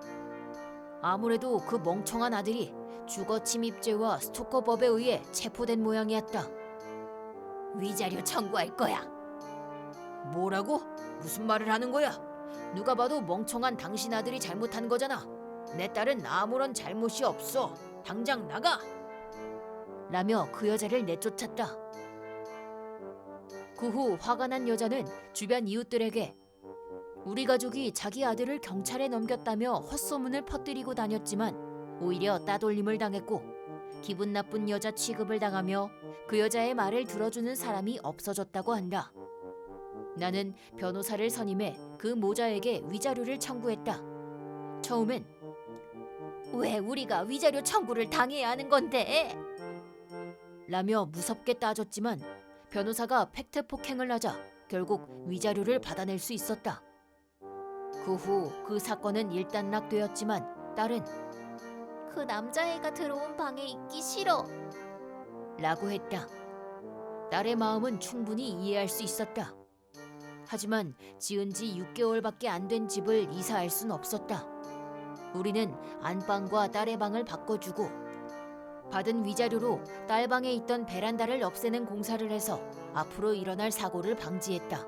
아무래도 그 멍청한 아들이 주거침입죄와 스토커법에 의해 체포된 모양이었다. 위자료 청구할 거야. 뭐라고? 무슨 말을 하는 거야? 누가 봐도 멍청한 당신 아들이 잘못한 거잖아. 내 딸은 아무런 잘못이 없어. 당장 나가! 라며 그 여자를 내쫓았다. 그 후 화가 난 여자는 주변 이웃들에게 우리 가족이 자기 아들을 경찰에 넘겼다며 헛소문을 퍼뜨리고 다녔지만 오히려 따돌림을 당했고 기분 나쁜 여자 취급을 당하며 그 여자의 말을 들어주는 사람이 없어졌다고 한다. 나는 변호사를 선임해 그 모자에게 위자료를 청구했다. 처음엔 왜 우리가 위자료 청구를 당해야 하는 건데? 라며 무섭게 따졌지만 변호사가 팩트 폭행을 하자 결국 위자료를 받아낼 수 있었다. 그 후 그 사건은 일단락되었지만 딸은 그 남자애가 들어온 방에 있기 싫어 라고 했다. 딸의 마음은 충분히 이해할 수 있었다. 하지만 지은 지 6개월밖에 안 된 집을 이사할 순 없었다. 우리는 안방과 딸의 방을 바꿔주고 받은 위자료로 딸 방에 있던 베란다를 없애는 공사를 해서 앞으로 일어날 사고를 방지했다.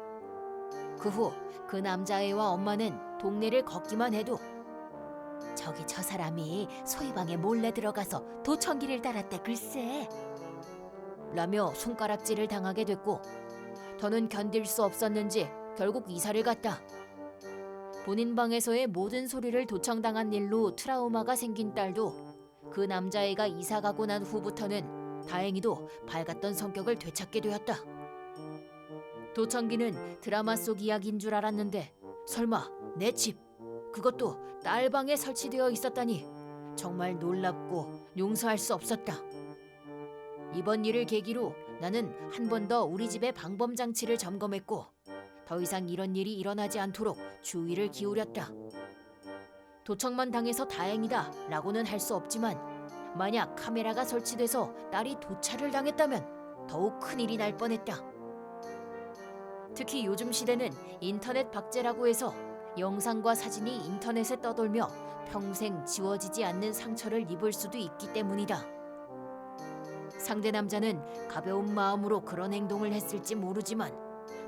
그 후 그 남자애와 엄마는 동네를 걷기만 해도 저기 저 사람이 소희방에 몰래 들어가서 도청기를 달았대 글쎄 라며 손가락질을 당하게 됐고 더는 견딜 수 없었는지 결국 이사를 갔다. 본인 방에서의 모든 소리를 도청당한 일로 트라우마가 생긴 딸도 그 남자애가 이사 가고 난 후부터는 다행히도 밝았던 성격을 되찾게 되었다. 도청기는 드라마 속 이야기인 줄 알았는데 설마 내 집, 그것도 딸 방에 설치되어 있었다니 정말 놀랍고 용서할 수 없었다. 이번 일을 계기로 나는 한 번 더 우리 집의 방범 장치를 점검했고 더 이상 이런 일이 일어나지 않도록 주의를 기울였다. 도청만 당해서 다행이다 라고는 할 수 없지만 만약 카메라가 설치돼서 딸이 도찰을 당했다면 더욱 큰일이 날 뻔했다. 특히 요즘 시대는 인터넷 박제라고 해서 영상과 사진이 인터넷에 떠돌며 평생 지워지지 않는 상처를 입을 수도 있기 때문이다. 상대 남자는 가벼운 마음으로 그런 행동을 했을지 모르지만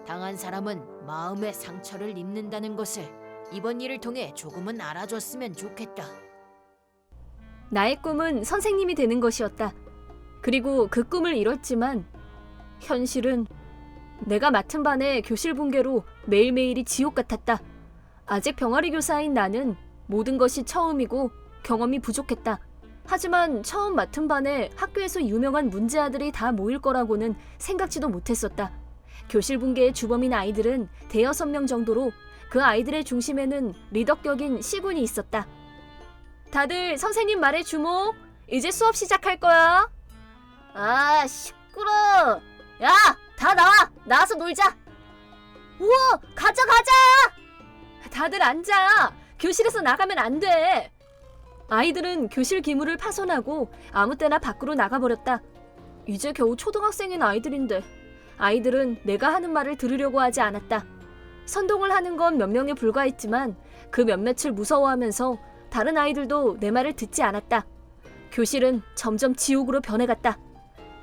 당한 사람은 마음의 상처를 입는다는 것을 이번 일을 통해 조금은 알아줬으면 좋겠다. 나의 꿈은 선생님이 되는 것이었다. 그리고 그 꿈을 이뤘지만 현실은 내가 맡은 반의 교실 붕괴로 매일매일이 지옥 같았다. 아직 병아리 교사인 나는 모든 것이 처음이고 경험이 부족했다. 하지만 처음 맡은 반에 학교에서 유명한 문제아들이 다 모일 거라고는 생각지도 못했었다. 교실 붕괴의 주범인 아이들은 대여섯 명 정도로 그 아이들의 중심에는 리더격인 시군이 있었다. 다들 선생님 말에 주목! 이제 수업 시작할 거야. 아, 시끄러. 야, 다 나와. 나와서 놀자. 우와, 가자. 다들 앉아! 교실에서 나가면 안 돼! 아이들은 교실 기물을 파손하고 아무 때나 밖으로 나가버렸다. 이제 겨우 초등학생인 아이들인데 아이들은 내가 하는 말을 들으려고 하지 않았다. 선동을 하는 건 몇 명에 불과했지만 그 몇몇을 무서워하면서 다른 아이들도 내 말을 듣지 않았다. 교실은 점점 지옥으로 변해갔다.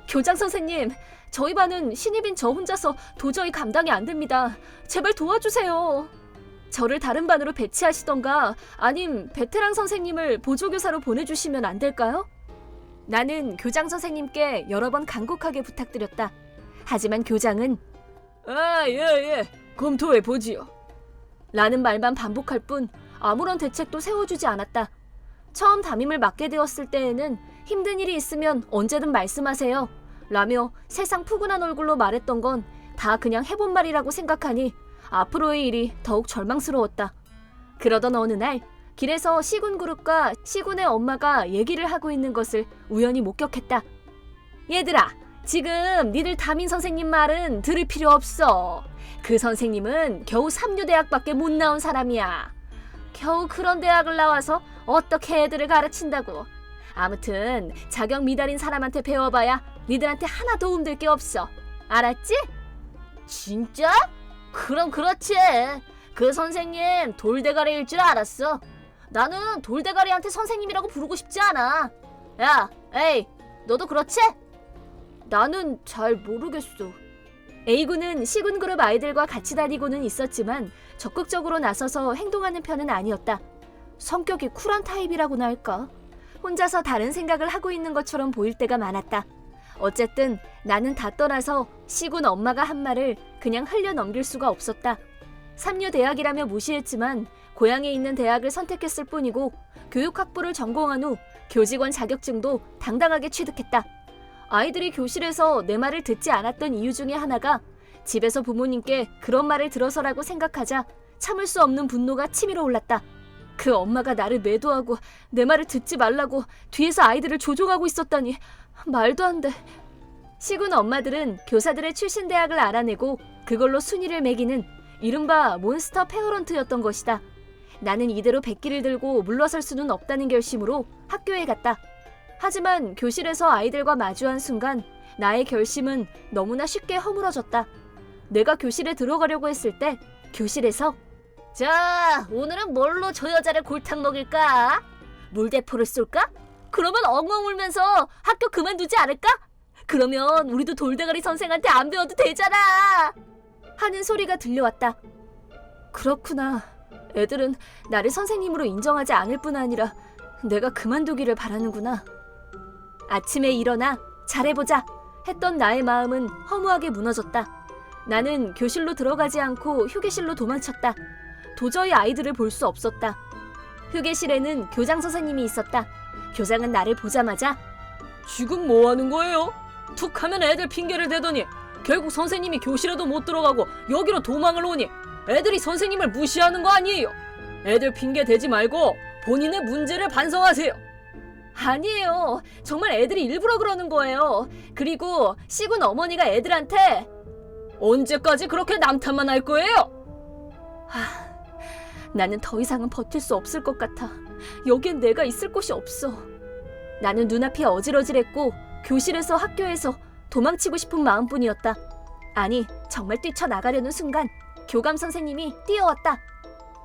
교장 선생님, 저희 반은 신입인 저 혼자서 도저히 감당이 안 됩니다. 제발 도와주세요. 저를 다른 반으로 배치하시던가 아님 베테랑 선생님을 보조교사로 보내주시면 안 될까요? 나는 교장 선생님께 여러 번 간곡하게 부탁드렸다. 하지만 교장은 예, 검토해보지요. 라는 말만 반복할 뿐 아무런 대책도 세워주지 않았다. 처음 담임을 맡게 되었을 때에는 힘든 일이 있으면 언제든 말씀하세요 라며 세상 푸근한 얼굴로 말했던 건 다 그냥 해본 말이라고 생각하니 앞으로의 일이 더욱 절망스러웠다. 그러던 어느 날 길에서 시군그룹과 시군의 엄마가 얘기를 하고 있는 것을 우연히 목격했다. 얘들아, 지금 니들 담임 선생님 말은 들을 필요 없어. 그 선생님은 겨우 삼류대학밖에 못 나온 사람이야. 겨우 그런 대학을 나와서 어떻게 애들을 가르친다고. 아무튼 자격 미달인 사람한테 배워봐야 니들한테 하나 도움될 게 없어. 알았지? 진짜? 그럼 그렇지. 그 선생님 돌대가리일 줄 알았어. 나는 돌대가리한테 선생님이라고 부르고 싶지 않아. 야, 에이, 너도 그렇지? 나는 잘 모르겠어. A군은 C군그룹 아이들과 같이 다니고는 있었지만 적극적으로 나서서 행동하는 편은 아니었다. 성격이 쿨한 타입이라고나 할까? 혼자서 다른 생각을 하고 있는 것처럼 보일 때가 많았다. 어쨌든 나는 다 떠나서 C군 엄마가 한 말을 그냥 흘려 넘길 수가 없었다. 삼류대학이라며 무시했지만 고향에 있는 대학을 선택했을 뿐이고 교육학부를 전공한 후 교직원 자격증도 당당하게 취득했다. 아이들이 교실에서 내 말을 듣지 않았던 이유 중에 하나가 집에서 부모님께 그런 말을 들어서라고 생각하자 참을 수 없는 분노가 치밀어 올랐다. 그 엄마가 나를 매도하고 내 말을 듣지 말라고 뒤에서 아이들을 조종하고 있었다니 말도 안 돼. 시군 엄마들은 교사들의 출신 대학을 알아내고 그걸로 순위를 매기는 이른바 몬스터 페어런트였던 것이다. 나는 이대로 백기를 들고 물러설 수는 없다는 결심으로 학교에 갔다. 하지만 교실에서 아이들과 마주한 순간 나의 결심은 너무나 쉽게 허물어졌다. 내가 교실에 들어가려고 했을 때 교실에서 자, 오늘은 뭘로 저 여자를 골탕 먹일까? 물대포를 쏠까? 그러면 엉엉 울면서 학교 그만두지 않을까? 그러면 우리도 돌대가리 선생한테 안 배워도 되잖아! 하는 소리가 들려왔다. 그렇구나. 애들은 나를 선생님으로 인정하지 않을 뿐 아니라 내가 그만두기를 바라는구나. 아침에 일어나 잘해보자 했던 나의 마음은 허무하게 무너졌다. 나는 교실로 들어가지 않고 휴게실로 도망쳤다. 도저히 아이들을 볼 수 없었다. 휴게실에는 교장 선생님이 있었다. 교장은 나를 보자마자 지금 뭐 하는 거예요? 툭 하면 애들 핑계를 대더니 결국 선생님이 교실에도 못 들어가고 여기로 도망을 오니 애들이 선생님을 무시하는 거 아니에요? 애들 핑계 대지 말고 본인의 문제를 반성하세요. 아니에요. 정말 애들이 일부러 그러는 거예요. 그리고 시군 어머니가 애들한테 언제까지 그렇게 남탓만 할 거예요? 나는 더 이상은 버틸 수 없을 것 같아. 여긴 내가 있을 곳이 없어. 나는 눈앞이 어질어질했고 교실에서 학교에서 도망치고 싶은 마음뿐이었다. 아니, 정말 뛰쳐나가려는 순간 교감 선생님이 뛰어왔다.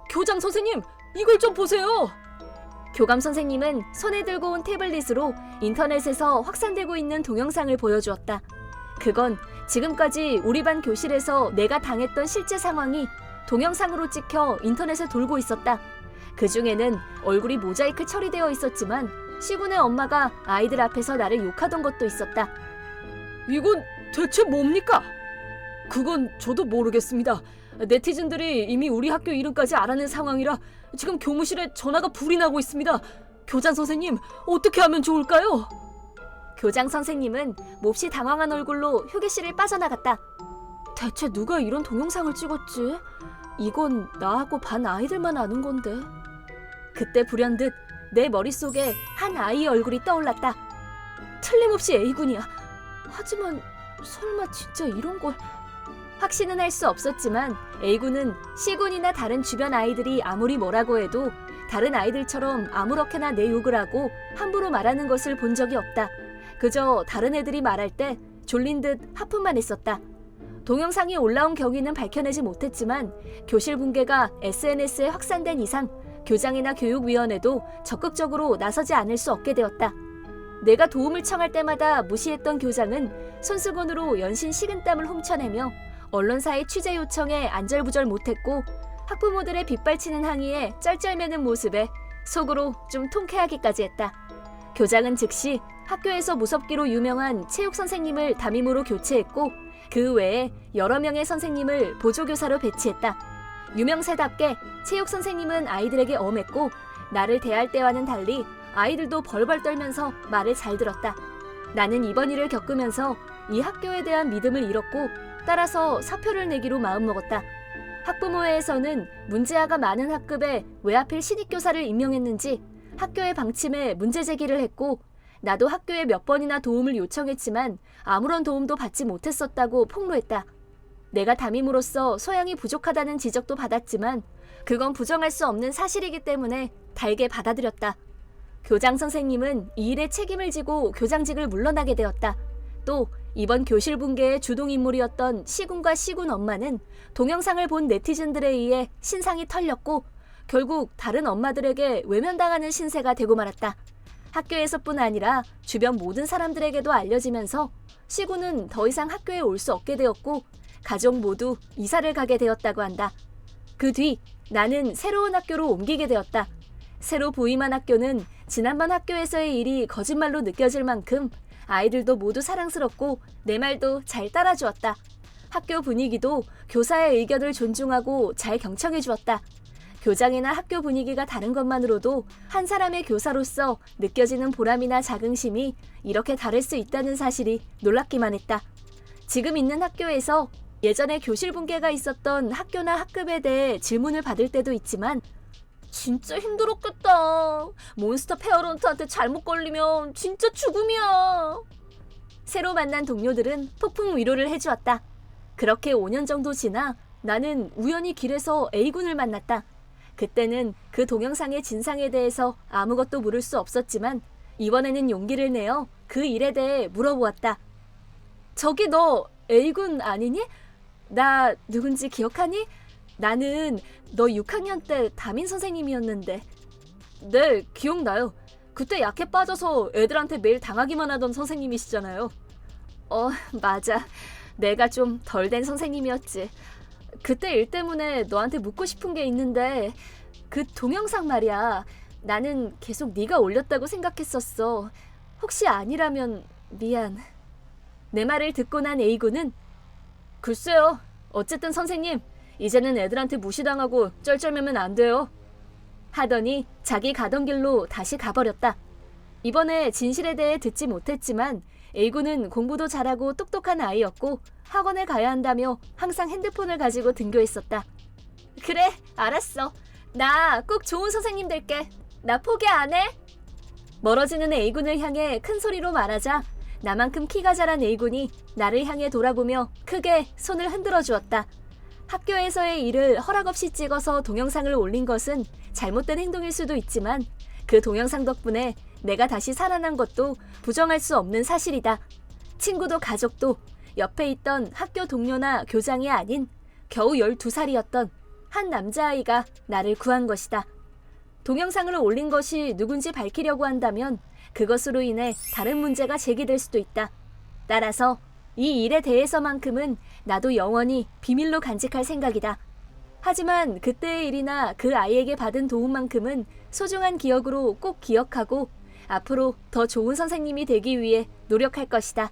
교장 선생님, 이걸 좀 보세요. 교감 선생님은 손에 들고 온 태블릿으로 인터넷에서 확산되고 있는 동영상을 보여주었다. 그건 지금까지 우리 반 교실에서 내가 당했던 실제 상황이 동영상으로 찍혀 인터넷에 돌고 있었다. 그 중에는 얼굴이 모자이크 처리되어 있었지만 시군의 엄마가 아이들 앞에서 나를 욕하던 것도 있었다. 이건 대체 뭡니까? 그건 저도 모르겠습니다. 네티즌들이 이미 우리 학교 이름까지 알아낸 상황이라 지금 교무실에 전화가 불이 나고 있습니다. 교장 선생님, 어떻게 하면 좋을까요? 교장 선생님은 몹시 당황한 얼굴로 휴게실을 빠져나갔다. 대체 누가 이런 동영상을 찍었지? 이건 나하고 반 아이들만 아는 건데. 그때 불현듯 내 머릿속에 한 아이의 얼굴이 떠올랐다. 틀림없이 A군이야. 하지만 설마 진짜 이런 걸... 확신은 할 수 없었지만 A군은 C군이나 다른 주변 아이들이 아무리 뭐라고 해도 다른 아이들처럼 아무렇게나 내 욕을 하고 함부로 말하는 것을 본 적이 없다. 그저 다른 애들이 말할 때 졸린 듯 하품만 했었다. 동영상이 올라온 경위는 밝혀내지 못했지만 교실 붕괴가 SNS에 확산된 이상 교장이나 교육위원회도 적극적으로 나서지 않을 수 없게 되었다. 내가 도움을 청할 때마다 무시했던 교장은 손수건으로 연신 식은땀을 훔쳐내며 언론사의 취재 요청에 안절부절 못했고 학부모들의 빗발치는 항의에 쩔쩔매는 모습에 속으로 좀 통쾌하기까지 했다. 교장은 즉시 학교에서 무섭기로 유명한 체육 선생님을 담임으로 교체했고 그 외에 여러 명의 선생님을 보조교사로 배치했다. 유명세답게 체육 선생님은 아이들에게 엄했고 나를 대할 때와는 달리 아이들도 벌벌 떨면서 말을 잘 들었다. 나는 이번 일을 겪으면서 이 학교에 대한 믿음을 잃었고 따라서 사표를 내기로 마음먹었다. 학부모회에서는 문제아가 많은 학급에 왜 하필 신입교사를 임명했는지 학교의 방침에 문제 제기를 했고 나도 학교에 몇 번이나 도움을 요청했지만 아무런 도움도 받지 못했었다고 폭로했다. 내가 담임으로서 소양이 부족하다는 지적도 받았지만 그건 부정할 수 없는 사실이기 때문에 달게 받아들였다. 교장 선생님은 이 일에 책임을 지고 교장직을 물러나게 되었다. 또 이번 교실 붕괴의 주동인물이었던 시군과 시군 엄마는 동영상을 본 네티즌들에 의해 신상이 털렸고 결국 다른 엄마들에게 외면당하는 신세가 되고 말았다. 학교에서뿐 아니라 주변 모든 사람들에게도 알려지면서 시군은 더 이상 학교에 올 수 없게 되었고 가족 모두 이사를 가게 되었다고 한다. 그 뒤 나는 새로운 학교로 옮기게 되었다. 새로 부임한 학교는 지난번 학교에서의 일이 거짓말로 느껴질 만큼 아이들도 모두 사랑스럽고 내 말도 잘 따라주었다. 학교 분위기도 교사의 의견을 존중하고 잘 경청해 주었다. 교장이나 학교 분위기가 다른 것만으로도 한 사람의 교사로서 느껴지는 보람이나 자긍심이 이렇게 다를 수 있다는 사실이 놀랍기만 했다. 지금 있는 학교에서 예전에 교실 붕괴가 있었던 학교나 학급에 대해 질문을 받을 때도 있지만 진짜 힘들었겠다. 몬스터 페어런트한테 잘못 걸리면 진짜 죽음이야. 새로 만난 동료들은 폭풍 위로를 해주었다. 그렇게 5년 정도 지나 나는 우연히 길에서 A군을 만났다. 그때는 그 동영상의 진상에 대해서 아무것도 물을 수 없었지만 이번에는 용기를 내어 그 일에 대해 물어보았다. 저기 너 A군 아니니? 나 누군지 기억하니? 나는 너 6학년 때 담임 선생님이었는데. 네, 기억나요. 그때 약해 빠져서 애들한테 매일 당하기만 하던 선생님이시잖아요. 맞아. 내가 좀 덜 된 선생님이었지. 그때 일 때문에 너한테 묻고 싶은 게 있는데 그 동영상 말이야. 나는 계속 네가 올렸다고 생각했었어. 혹시 아니라면 미안. 내 말을 듣고 난 A군은 글쎄요. 어쨌든 선생님, 이제는 애들한테 무시당하고 쩔쩔매면 안 돼요. 하더니 자기 가던 길로 다시 가버렸다. 이번에 진실에 대해 듣지 못했지만 A군은 공부도 잘하고 똑똑한 아이였고 학원에 가야 한다며 항상 핸드폰을 가지고 등교했었다. 그래, 알았어. 나 꼭 좋은 선생님 될게. 나 포기 안 해. 멀어지는 A군을 향해 큰 소리로 말하자 나만큼 키가 자란 A군이 나를 향해 돌아보며 크게 손을 흔들어 주었다. 학교에서의 일을 허락 없이 찍어서 동영상을 올린 것은 잘못된 행동일 수도 있지만 그 동영상 덕분에 내가 다시 살아난 것도 부정할 수 없는 사실이다. 친구도 가족도 옆에 있던 학교 동료나 교장이 아닌 겨우 12살이었던 한 남자아이가 나를 구한 것이다. 동영상을 올린 것이 누군지 밝히려고 한다면 그것으로 인해 다른 문제가 제기될 수도 있다. 따라서 이 일에 대해서만큼은 나도 영원히 비밀로 간직할 생각이다. 하지만 그때의 일이나 그 아이에게 받은 도움만큼은 소중한 기억으로 꼭 기억하고 앞으로 더 좋은 선생님이 되기 위해 노력할 것이다.